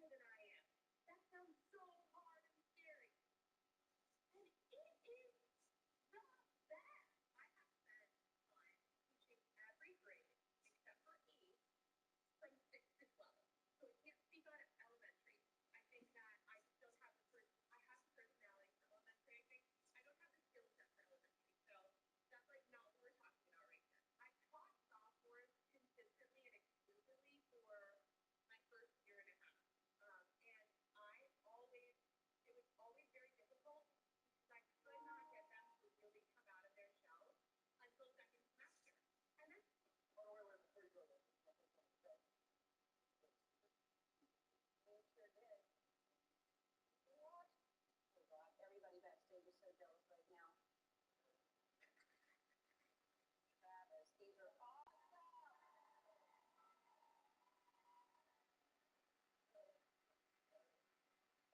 stronger than I am. That sounds so hard and scary. And it is not bad. I have spent time teaching every grade except for E from 6 to 12. So I can't speak on elementary. I think that I still have I have the personality for elementary. I think I don't have the skill set for elementary. So that's like not what we're talking about right here. I taught sophomores consistently and exclusively for my first year and a half. And it was always very difficult because I could not get them to really come out of their shells until second semester. And then, before you go there, sure did. What? Oh God, everybody backstage is so jealous right now. Travis, these are awesome.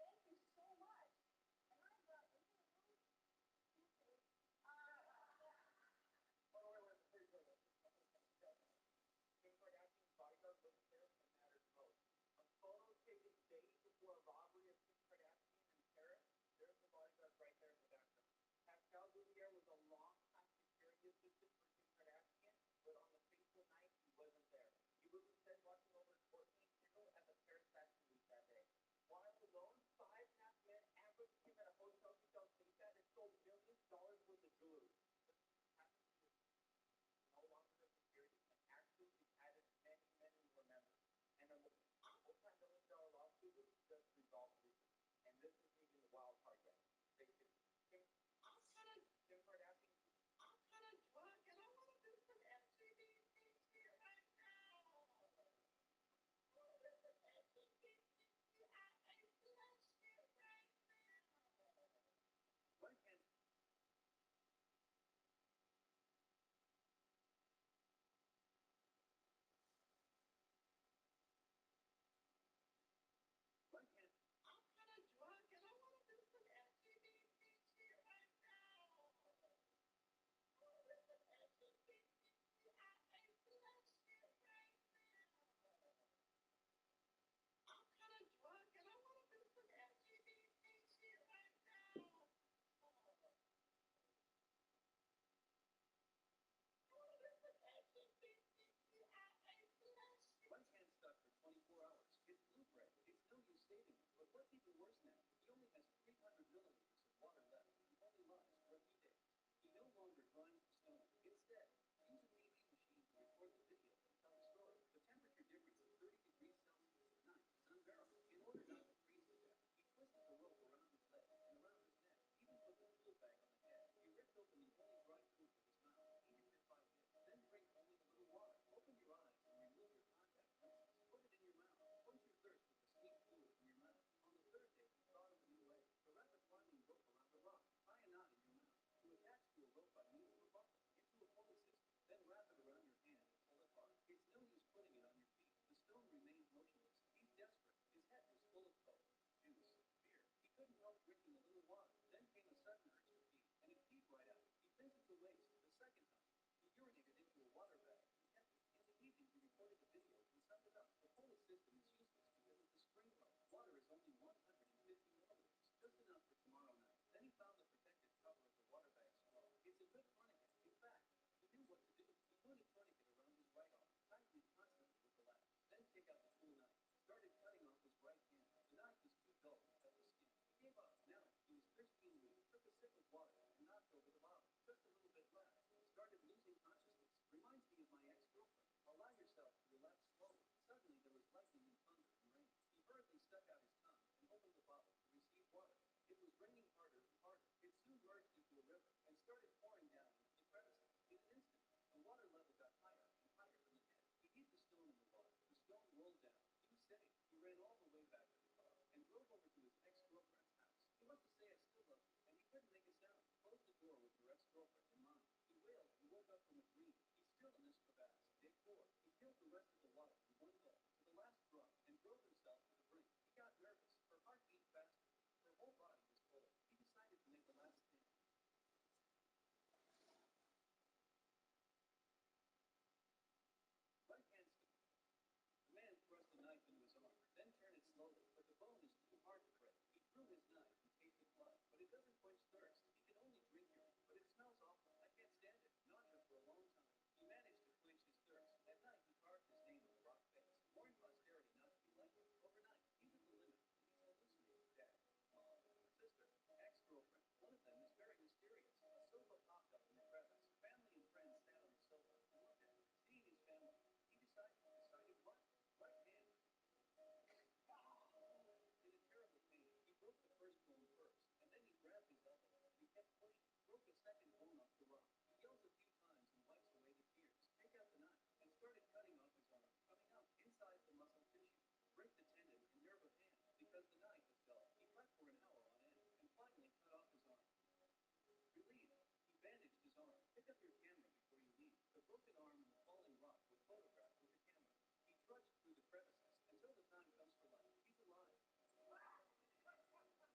Thank you so much. And I brought you Kim Kardashian's bodyguard wasn't there when it mattered most. A photo taken days before a robbery of Kim Kardashian in Paris. There's the bodyguard right there in the background. Pascal Goulier was a long-time security assistant for Kim Kardashian, but on the fateful night, he wasn't there. He was instead watching over Courtney Kindle at the Paris Fashion Week that day. While alone, 5 masked men ambushed him at a hotel he felt safe at and stole millions of dollars worth of jewelry. No longer a security, and actually added many, many more members. And a multi-million-dollar lawsuit was just resolved recently. And this isn't even the wild part yet. Kim Kardashian, I'm kind of drunk, and I want to do some LGBT shit right now. One can I'm kind of drunk and I want to do some LGBT shit right now. I'm kind of drunk and I want to do some LGBT shit right now. One can stuck for 24 hours. It's blue bread. It's no use saving it. But what's even worse now, he only has 300 milliliters of water left and only lasts for a few days. He no longer grinds the stone. Instead, use an AV machine to record the video and tell the story. The temperature difference of 30 degrees Celsius at night is unbearable. In order not to freeze to death, he twisted the rope around his leg and around his neck, even put the tool bag on the head. He ripped open the only dry food with his mouth, ate it in 5 minutes, then drink only a little water. Open your eyes and remove your contact lenses. Put it in your mouth. Quench your thirst with the sweet fluid in your mouth. On the third day, he thought of a new way. To wrap a climbing rope around the rock. Tie a knot in your mouth. To attach to a rope by means of a buckle. Into a pulley system. Then wrap it around your hand and pull it apart. It's no use putting it on your feet. The stone remains motionless. He's desperate. His head was full of coke, juice, beer. He couldn't help drinking a little water. Then came a sudden urge to pee, and he peed right out. He sent it to waste the second time. He urinated into a water bag. In the evening, he recorded the video and summed it up. The pulley system is useless because of the spring pump. Water is only 150 milliliters, just enough for tomorrow night. Then he found the protective cover of the water bag straw. It's a good tourniquet. In fact, he knew what to do. He put a tourniquet around his right arm, tightening constantly with the left. Then take out the tool knife. Started cutting off his right hand. The knife was too dull to cut the skin. He gave up. Now, he was thirsty and weak. Took a sip of water and knocked over the bottle. Just a little bit left. Started losing consciousness. Reminds me of my ex-girlfriend. Allow yourself to relax slowly. Suddenly, there was lightning and thunder and rain. He hurriedly stuck out his tongue and opened the bottle to receive water. It was raining harder and harder. It soon merged into a river and started pouring down into the crevices. In an instant, the water level got higher and higher than the head. He hit the stone in the water. The stone rolled down. He was safe. He ran all the way back to the car and drove over to his ex-girlfriend's house. He went to say I still love you, and he couldn't make a sound. Closed the door with your ex-girlfriend in mind. He wailed and woke up from a dream. He's still in this crevasse. Day 4. He killed the rest of the life in one go to the last drop and drove himself to the brink. He got nervous. Her heart beat faster. Her whole body was cold. He decided to make the last stand. Right hand. The man thrust the knife into his arm, then turned it slowly, but drew his knife and tasted blood, but it doesn't quench thirst. He can only drink urine, but it smells awful. I can't stand it. Nausea for a long time. He managed to quench his thirst. At night, he carved his name on the rock face, warning posterity not to be like him. Overnight, he hit the limit, and he's hallucinating dad, mom, sister, ex-girlfriend. One of them is very mysterious. A sofa popped up in the crevice. Family and friends sat on the sofa and looked at him. Seeing his family, he decided what? Right hand. In a terrible pain, he broke the first bone first, and then he grabbed his elbow, and he kept pushing, broke the second bone off the rock. He yells a few times and wipes away the tears. Take out the knife, and started cutting off his arm, coming out inside the muscle tissue. Break the tendon and nerve of hand, because the knife was dull. He cut for an hour on end, and finally cut off his arm. Relieved, he bandaged his arm. Pick up your camera before you leave. The broken arm and the falling rock were photographed with the camera. He trudged through the crevices until the time comes for life. He's alive. Not only that,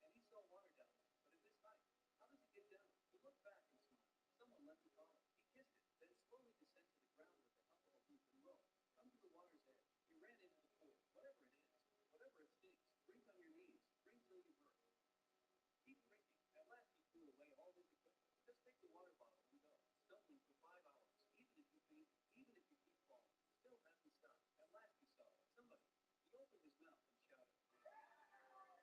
and he saw water down there, but at this height, how does he get down? He looked back and smiled. Someone left a collar. He kissed it, then slowly descended to the ground with the help of a hoop and rope. Come to the water's edge. He ran into the pool. Whatever it is, whatever it stinks, drink on your knees. Drink till you burn. Keep drinking. At last he threw away all his equipment. Just take the water bottle and go. Stumbling for 5 hours, even if you faint, even if you keep falling. Still hasn't stopped. At last he saw it. Somebody. He opened his mouth and shouted.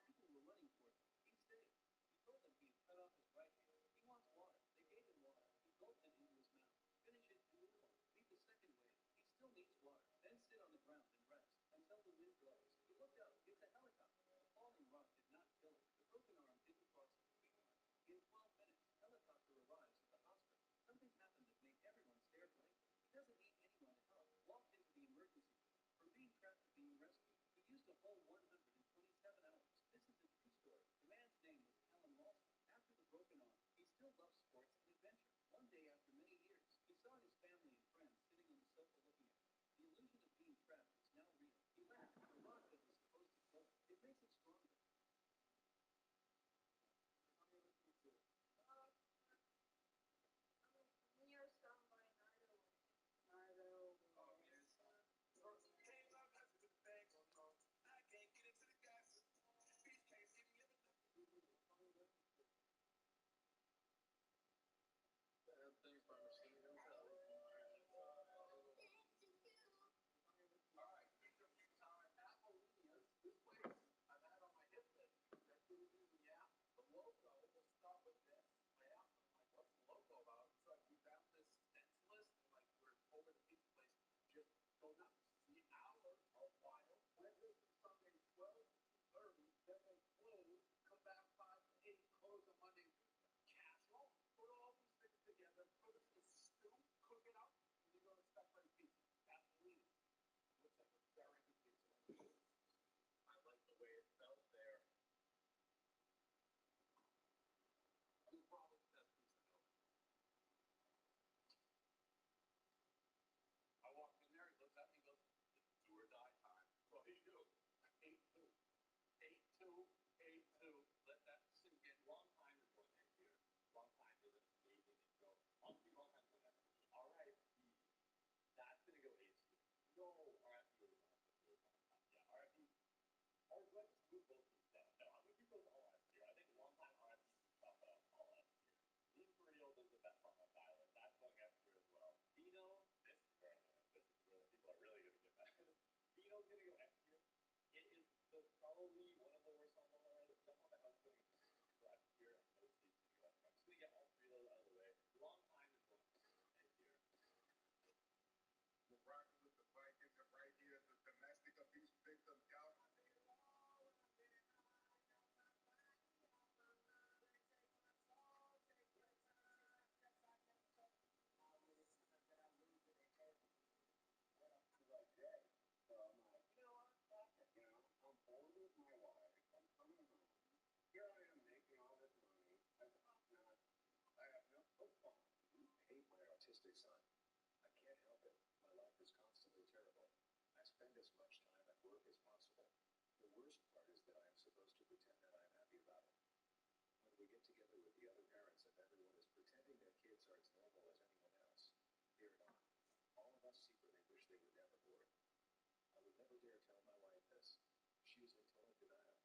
People were running for him. He stayed. He told them he had cut off his right hand. He wants water. They gave him water. He gulped it into his mouth. Finish it and move on. Meet the second wave. He still needs water. Then sit on the ground and rest until the wind blows. He looked up. It's a helicopter. The falling rock did not kill him. The broken arm didn't cross the street line. In 12 minutes, the helicopter arrives at the hospital. Something happened that made everyone stare blankly. He doesn't need anyone to help. Walked into the emergency room. From being trapped to being rescued, he used a whole 127 hours. This is a true story. The man's name was Alan Walton. After the broken arm, he still loves sports and adventure. One day, after many years, he saw his family and friends sitting on the sofa looking at him. The illusion of being trapped is now real. He laughed. The rock that was supposed to kill him. It makes it stronger. How are you listening to it? Near song by Nardo. Nardo. Oh, yes. I can't get into the gas. Bitch can't see me in the things by Machine Gun Kelly. Alright, these are Appleinias. This place I've had on my hit list. That's really easy, yeah. The logo, we'll start with this. I asked them, like, what's the logo about? So we found this sense list, and like, we're over the pizza place. Just go nuts. The hours are wild. Wednesday through Sunday, 12 to 30. Then they close. Come back 5 to 8. Close on Monday. Casserole. Put all these things together. Put it in a stew. Cook it up. And you're going to stuff like pizza. That's lean. Looks like a very good pizza. I like the way it felt there. Who's probably the best pizza ever? I walked in there, he looks at me, he goes, it's do or die time. What do you do? 8-2. 8-2. 8-2. Let that sink in. Long time is what they hear. Long time is it. Long time is that. All right. That's going to go 8-2. No, RFP was on. Yeah, RFP. I was going to move both these down. No, I'm going to do both all last year. I think long time RFP is top up all last year. Being for real, this is the best part of Tyler. That's going after as well. Dino, this is where people are really going to get mad. Dino's going to go next year. It is probably one of the worst songs on the road. Someone that I was going last year, and no seats to go. I'm just going to get all three of those out of the way. Long time is going next year. We're rocking with the Vikings, and right here is the domestic abuse victim, y'all. I'm born with my wife. I'm coming home. Here I am making all this money. I have no fun. I hate my autistic son. I can't help it. My life is constantly terrible. I spend as much time at work as possible. The worst part is that I am supposed to pretend that I am happy about it. When we get together with the other parents and everyone is pretending their kids are as normal as anyone else, they're not. All of us secretly wish they were never born. I would never dare tell my wife this. She is in total denial.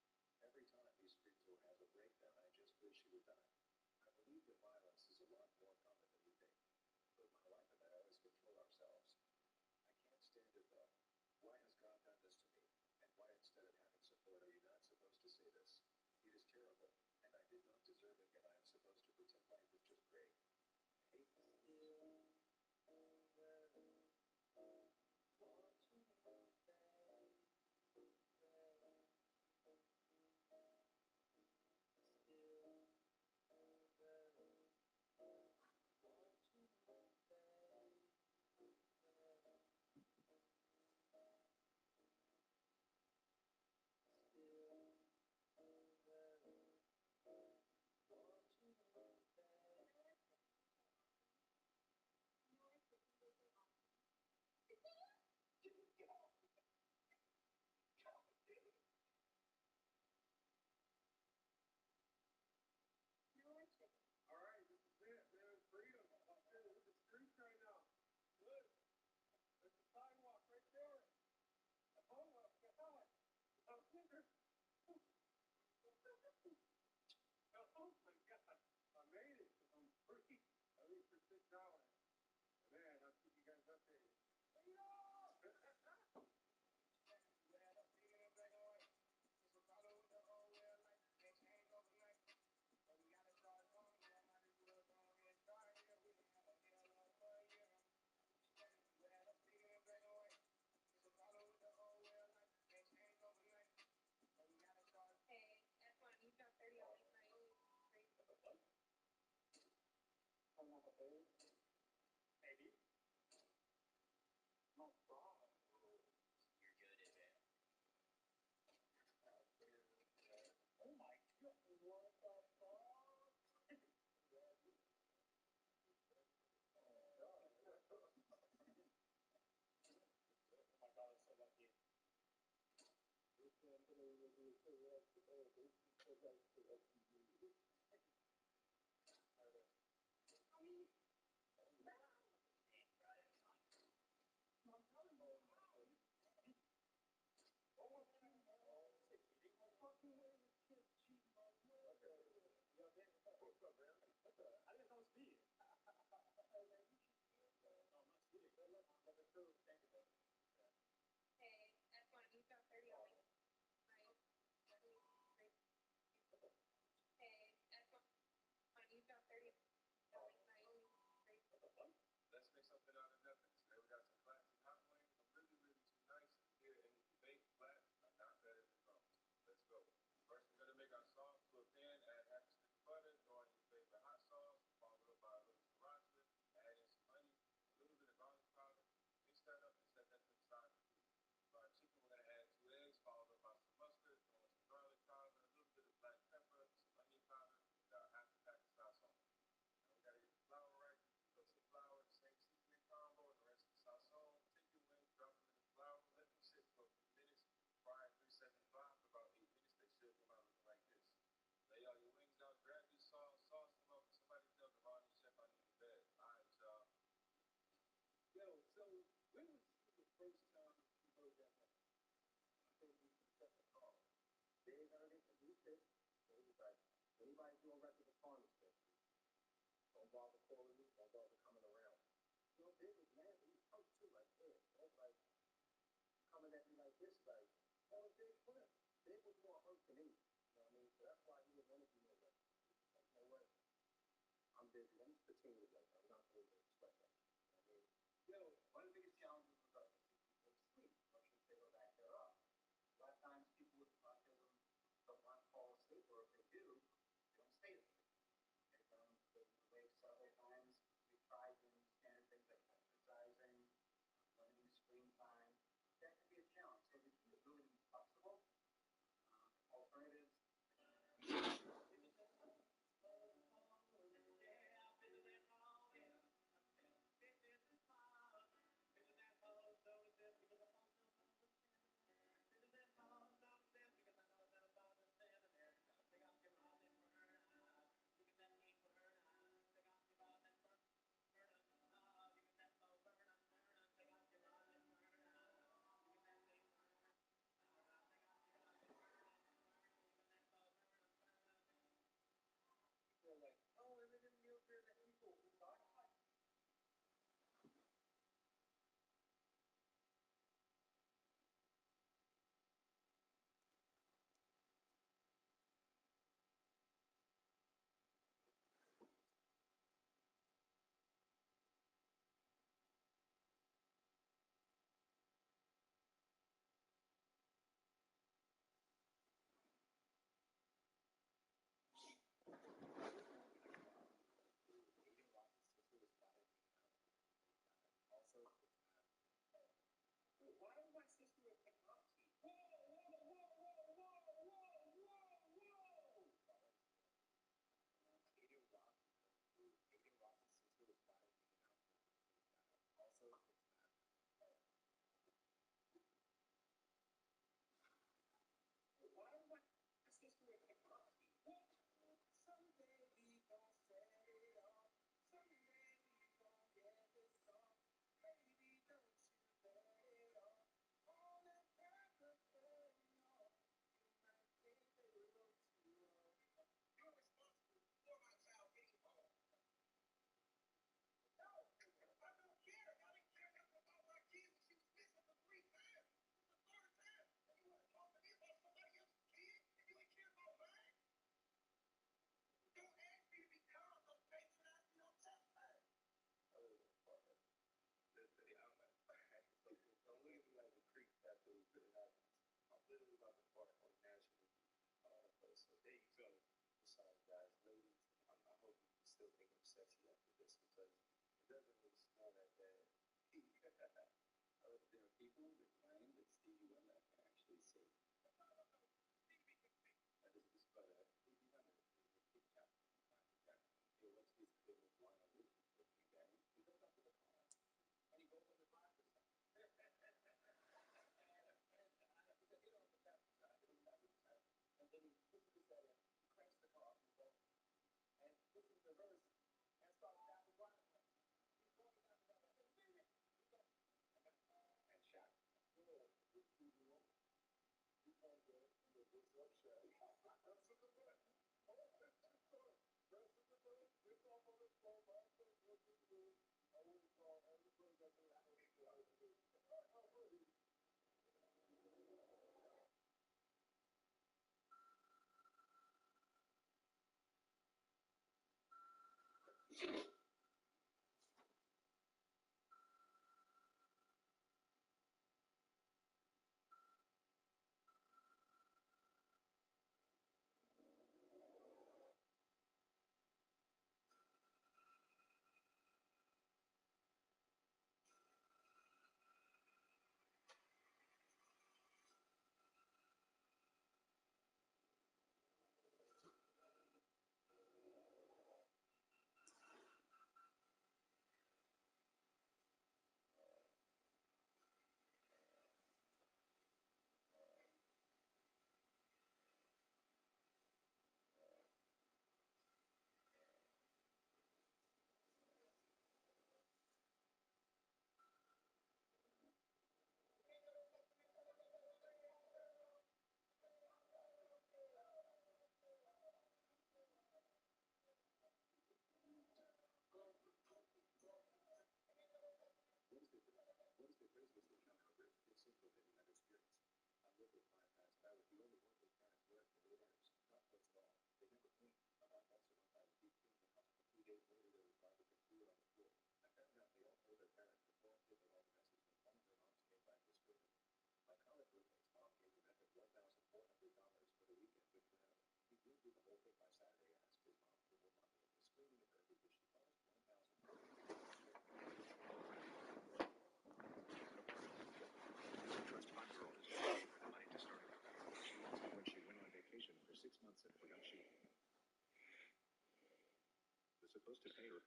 Supposed to pay her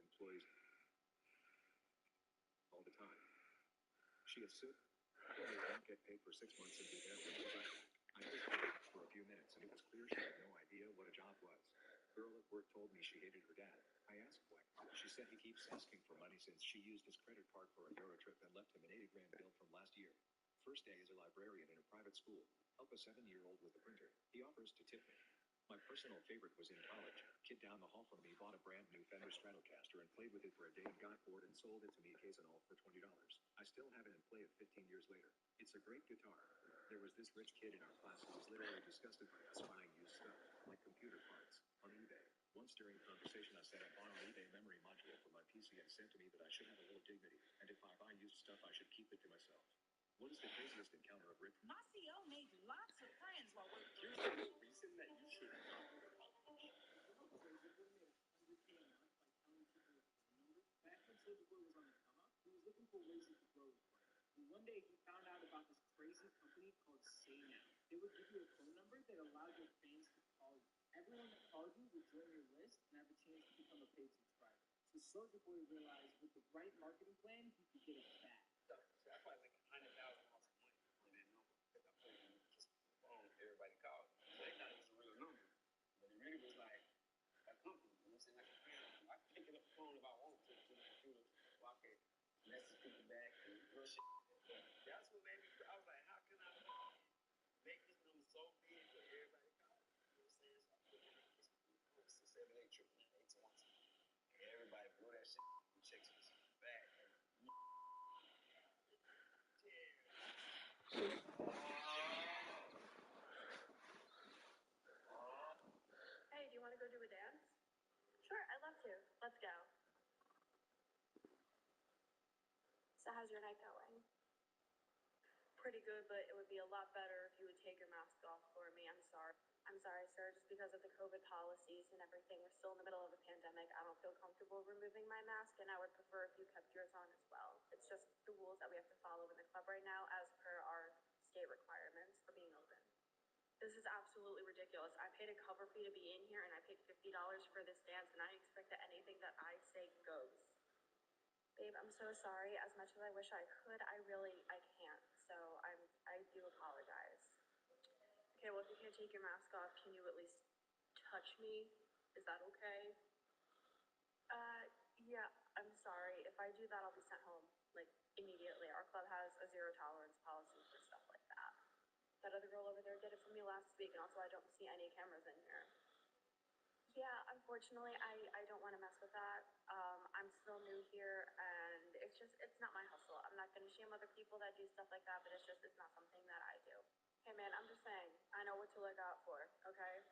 employees all the time. She is sick. They won't get paid for 6 months and be there when she's back. I visited for a few minutes, and it was clear she had no idea what a job was. Girl at work told me she hated her dad. I asked why. She said he keeps asking for money since she used his credit card for a Euro trip and left him an 80 grand bill from last year. First day as a librarian in a private school. Help a 7-year-old with a printer. He offers to tip me. My personal favorite was in college. Kid down the hall from me bought a brand new Fender Stratocaster and played with it for a day and got bored and sold it to me case and all for $20. I still have it and play it 15 years later. It's a great guitar. There was this rich kid in our class who was literally disgusted by us buying used stuff, like computer parts, on eBay. Once during a conversation I said I bought an eBay memory module for my PC and said to me that I should have a little dignity, and if I buy used stuff I should keep it to myself. What is the craziest encounter of Rick? My CO made lots of friends while working. Here's the reason that you should not. Back when Soldier Boy was on the come up, he was looking for ways he could grow his brand. And one day he found out about this crazy company called Say Now. They would give you a phone number that allowed your fans to call you. Everyone that called you would join your list and have a chance to become a paid subscriber. The soldier boy realized with the right marketing plan, he could get it back. So I probably like $100,000 lost of money in that number because I put it in just phone. Everybody called. So they thought it was a real number, but it really was like a company. You know what I'm saying? Like a phone. I can pick it up the phone if I want to the computer. Well, I can message people back and rush it. That's what made me. I was like, how can I make this number so big for everybody called? You know what I'm saying? So I put it in just 678 and everybody blew that shit. The chicks was back. Hey, do you want to go do a dance? Sure, I'd love to. Let's go. So how's your night going? Pretty good, but it would be a lot better if you would take your mask off for me. I'm sorry. I'm sorry, sir. Just because of the COVID policies and everything, we're still in the middle of a pandemic. I don't feel comfortable removing my mask, and I would prefer if you kept yours on as well. It's just the rules that we have to follow in the club right now as per our state requirements for being open. This is absolutely ridiculous. I paid a cover fee to be in here, and I paid $50 for this dance, and I expect that anything that I say goes. Babe, I'm so sorry. As much as I wish I could, I can't. So I do apologize. Okay, well, if you can't take your mask off, can you at least touch me? Is that okay? Yeah, I'm sorry. If I do that, I'll be sent home, like, immediately. Our club has a zero tolerance policy for stuff like that. That other girl over there did it for me last week, and also I don't see any cameras in here. Yeah, unfortunately, I don't want to mess with that. I'm still new here, and it's not my hustle. I'm not going to shame other people that do stuff like that, but it's not something that I do. Hey, man, I'm just saying, I know what to look out for, okay?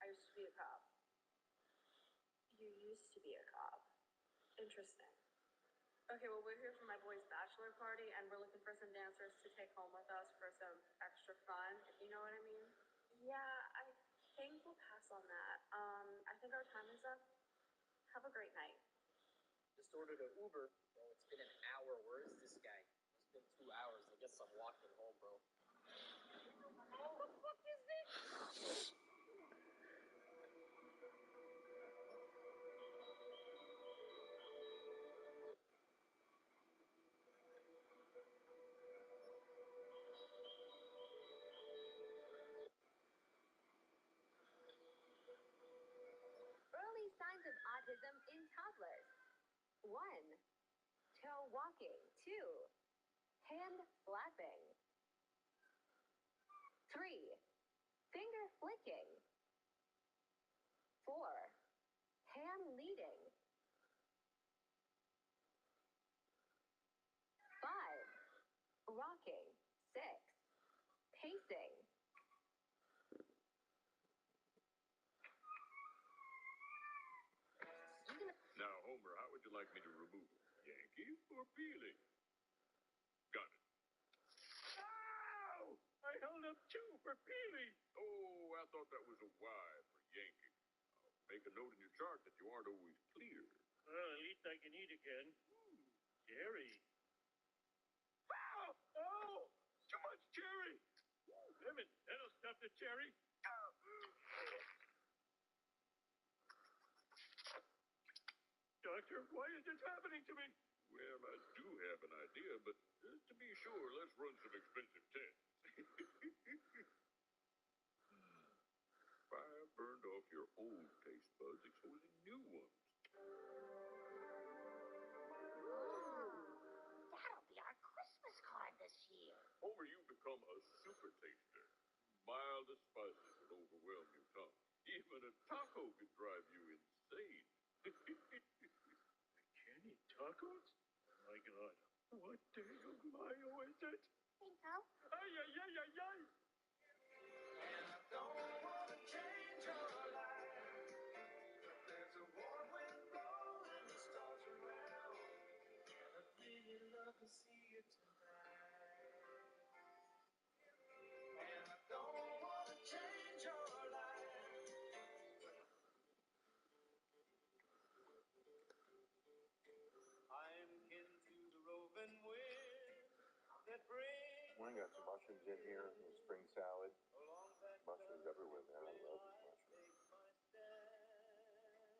I used to be a cop. You used to be a cop. Interesting. Okay, well, we're here for my boy's bachelor party, and we're looking for some dancers to take home with us for some extra fun, if you know what I mean. Yeah, I think we'll pass on that. I think our time is up. Have a great night. Just ordered an Uber. Bro, it's been an hour. Where is this guy? It's been 2 hours. I guess I'm walking home, bro. What the fuck is this? Early signs of autism in toddlers. 1. Toe walking. 2. Hand flapping. 3. Finger flicking. 4. Hand leading. 5. Rocking. 6. Pacing. Now, Homer, how would you like me to remove it? Yankee or Peely? Got it. Ow! I held up 2 for Peely. Oh, I thought that was a Y for Yankee. Make a note in your chart that you aren't always clear. Well, at least I can eat again. Cherry. Ow! Oh! Too much cherry! Lemon, that'll stop the cherry. Doctor, why is this happening to me? Well, I do have an idea, but just to be sure, let's run some expensive tests. Fire burned off your old taste buds, exposing new ones. That'll be our Christmas card this year. Homer, you've become a super taster. Mildest spices will overwhelm your tongue. Even a taco could drive you insane. Can't eat tacos? My God, what day of Mayo is it? Cinco. Ay, ay, ay, ay, ay. And I don't want to change your life, but there's a warm wind blowing and the stars around, and I'd really love to see you tonight. And I don't want to change your life. I'm kin to the roving wind that brings. Morning, got some mushrooms in here, some spring salad. Mushrooms everywhere, man. I love these mushrooms.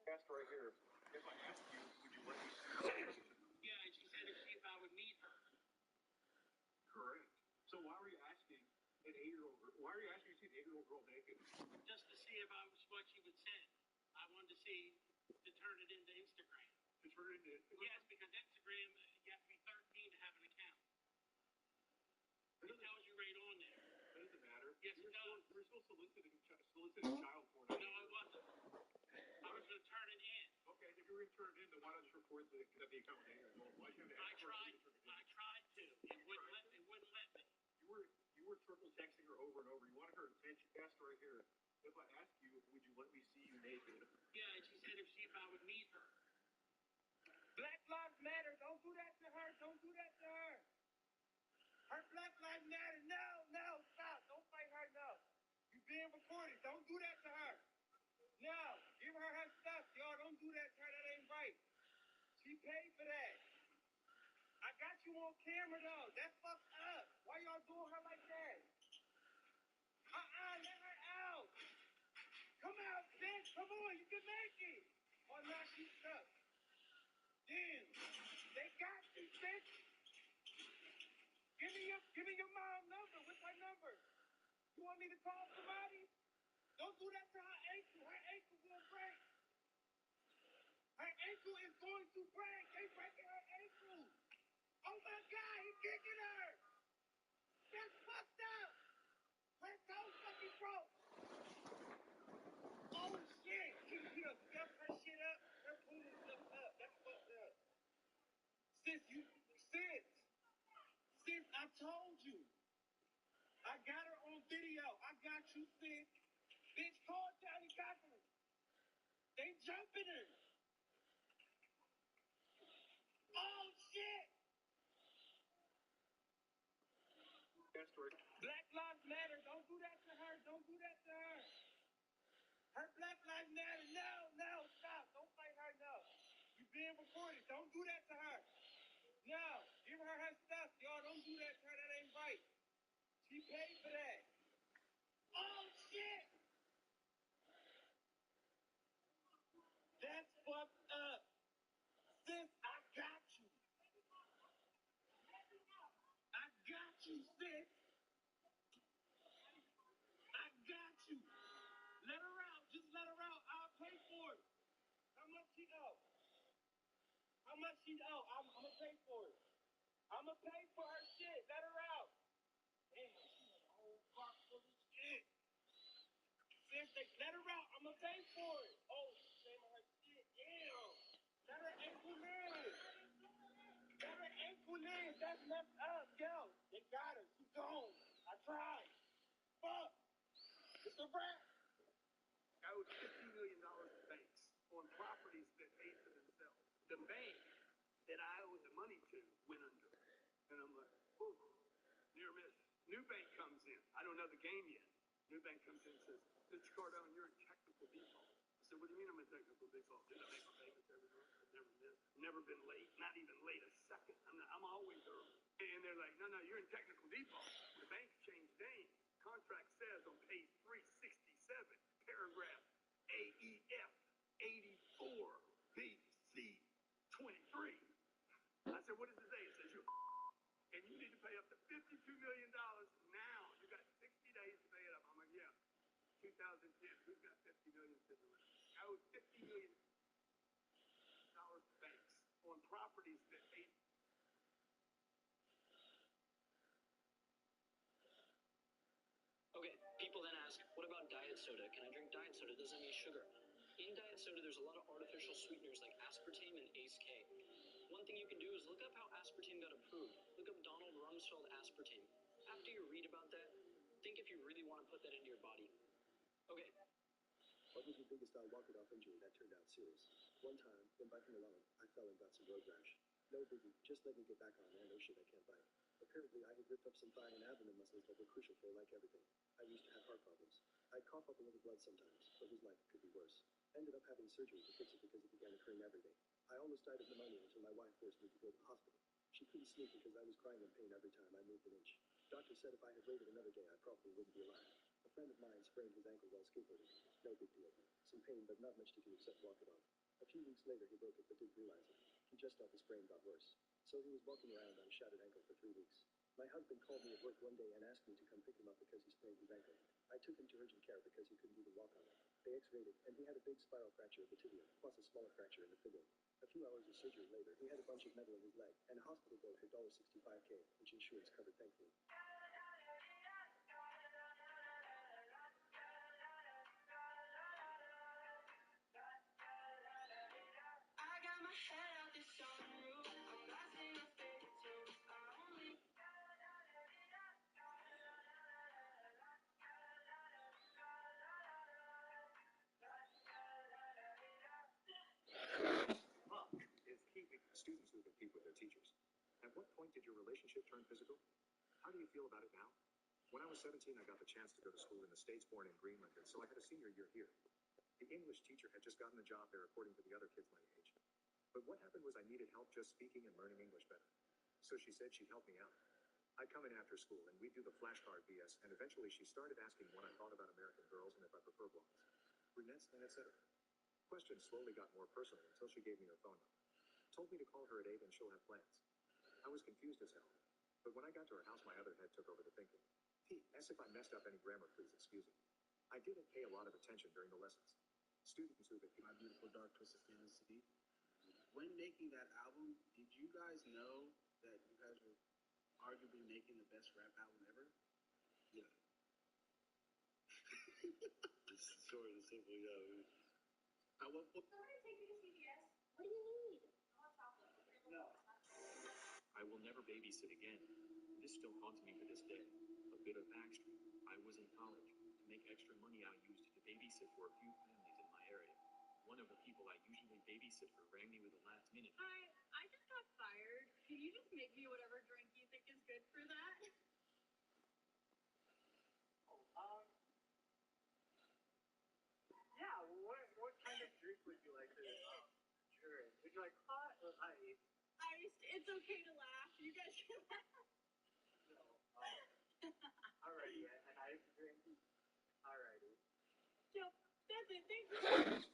Cast right here. If I asked you, would you Yeah, and she said if I would meet her. Correct. So why were you asking an 8-year-old? Why are you asking to see an 8-year-old girl naked? Just to see if I was what she would send. I wanted to see to turn it into Instagram. To turn it into? Yes, because Instagram, you have to be 13 to have an account. It tells you right on there. That doesn't matter. Yes, it does. You're still soliciting child porn. No, I wasn't. I was going to turn it in. Okay, if you were going to turn it in, then why don't you report the account name? Why you have to I tried to. It wouldn't let me. You were triple texting her over and over. You wanted her attention. Asked right here. If I ask you, would you let me see you naked? Yeah, and she said if I would meet her. Black Lives Matter. Don't do that to her. Don't do that to her. Her Black Lives Matter. No, stop. Don't fight her, no. You're being recorded. Don't do that to her. No, give her her stuff. Y'all, don't do that to her. That ain't right. She paid for that. I got you on camera, though. That's fucked up. Why y'all doing her like that? Let her out. Come out, bitch. Come on, you can make it. Oh, now she's stuck. Damn. They got you, bitch. Give me your mom's number. What's her number? You want me to call somebody? Don't do that to her ankle. Her ankle will break. Her ankle is going to break. They breaking her ankle. Oh my God, he's kicking her. That's fucked up. Her toe fucking broke. Oh shit. He done scuffed her shit up. Her booty stuffed up. That's fucked up. Sis, I told you. I got her on video. I got you, sis. Bitch, call Johnny Cochran. They jumping her. Oh shit. Black Lives Matter. Don't do that to her. Don't do that to her. Her Black Lives Matter. No, stop. Don't fight her, no. You're being recorded. Don't do that to her. No, give her her stuff. Y'all, don't do that to her. That ain't right. She paid for that. Oh shit. That's fucked up. Sis, I got you. I got you, sis. I got you. Let her out. Just let her out. I'll pay for it. How much she owe? How much she owe? I'm gonna pay for it. I'm gonna pay for her shit. Let her out. Damn, she got a whole box full of shit. Sis, let her out. I'm gonna pay for it. Oh, she's saving her shit. Damn. Let her ankle live. Let her ankle live. That's messed up. Yo, they got her. She's gone. I tried. Fuck. It's a wrap. I owed $50 million to banks on properties that paid for themselves. The bank that I owed the money to went under. And I'm like, whew, near miss. New bank comes in. I don't know the game yet. New bank comes in and says, Mr. Cardone, you're in technical default. I said, what do you mean I'm in technical default? Did I make my payments every month? I've never missed. Never been late. Not even late a second. I'm always early. And they're like, no, you're in technical default. The bank's changed names. Contract says on page 367, paragraph AEF 84BC 23. I said, what does it say? It says you're and you need to pay up to $52 million now. You got 60 days to pay it up. I'm like, yeah. 2010, who's got $50 million sitting around? I owed $50 million to banks on properties that paid. Okay, people then ask, what about diet soda? Can I drink diet soda? Does it have any sugar? In diet soda, there's a lot of artificial sweeteners like aspartame and ACE-K. One thing you can do is look up how aspartame got approved. Look up Donald Rumsfeld aspartame. After you read about that, think if you really want to put that into your body. Okay. What was your biggest walk-it-off injury that turned out serious? One time, when biking alone, I fell and got some road rash. No biggie, just let me get back on there. No shit, I can't bike. Apparently, I had ripped up some thigh and abdomen muscles that were crucial for like everything. I used to have heart problems. I'd cough up a little blood sometimes, but whose life could be worse? Ended up having surgery to fix it because it began occurring every day. I almost died of pneumonia until my wife forced me to go to the hospital. She couldn't sleep because I was crying in pain every time I moved an inch. Doctor said if I had waited another day, I probably wouldn't be alive. A friend of mine sprained his ankle while skateboarding. No big deal. Some pain, but not much to do except walk it off. A few weeks later, he broke it, but didn't realize it. He just thought the sprain got worse. So he was walking around on a shattered ankle for 3 weeks. My husband called me at work one day and asked me to come pick him up because he sprained his ankle. I took him to urgent care because he couldn't even walk on it. They x-rayed it, and he had a big spiral fracture of the tibia, plus a smaller fracture in the fibula. A few hours of surgery later, he had a bunch of metal in his leg, and a hospital bill for $65K, which insurance covered, thankfully. Students who compete with their teachers. At what point did your relationship turn physical? How do you feel about it now? When I was 17, I got the chance to go to school in the States, born in Greenland, and so I had a senior year here. The English teacher had just gotten the job there according to the other kids my age. But what happened was I needed help just speaking and learning English better. So she said she'd help me out. I'd come in after school and we'd do the flashcard BS, and eventually she started asking what I thought about American girls and if I prefer blondes, brunettes, and etc. Questions slowly got more personal until she gave me her phone number. Told me to call her at 8 and she'll have plans. I was confused as hell. But when I got to her house, my other head took over the thinking. As if I messed up any grammar, please excuse me. I didn't pay a lot of attention during the lessons. Students who became My Beautiful Dark Twisted Fantasy. When making that album, did you guys know that you guys were arguably making the best rap album ever? Yeah. It's sort of simple, yeah. What do you need? No. I will never babysit again. This still haunts me to this day. A bit of backstory. I was in college. To make extra money, I used to babysit for a few families in my area. One of the people I usually babysit for rang me with a last minute. Hi, I just got fired. Can you just make me whatever drink you think is good for that? Yeah, what kind of drink would you like to drink? Would you like hot or ice? Iced. It's okay to laugh. You guys can laugh. No. Alrighty, an ice drink. Alrighty. Yep, that's it. Thank you.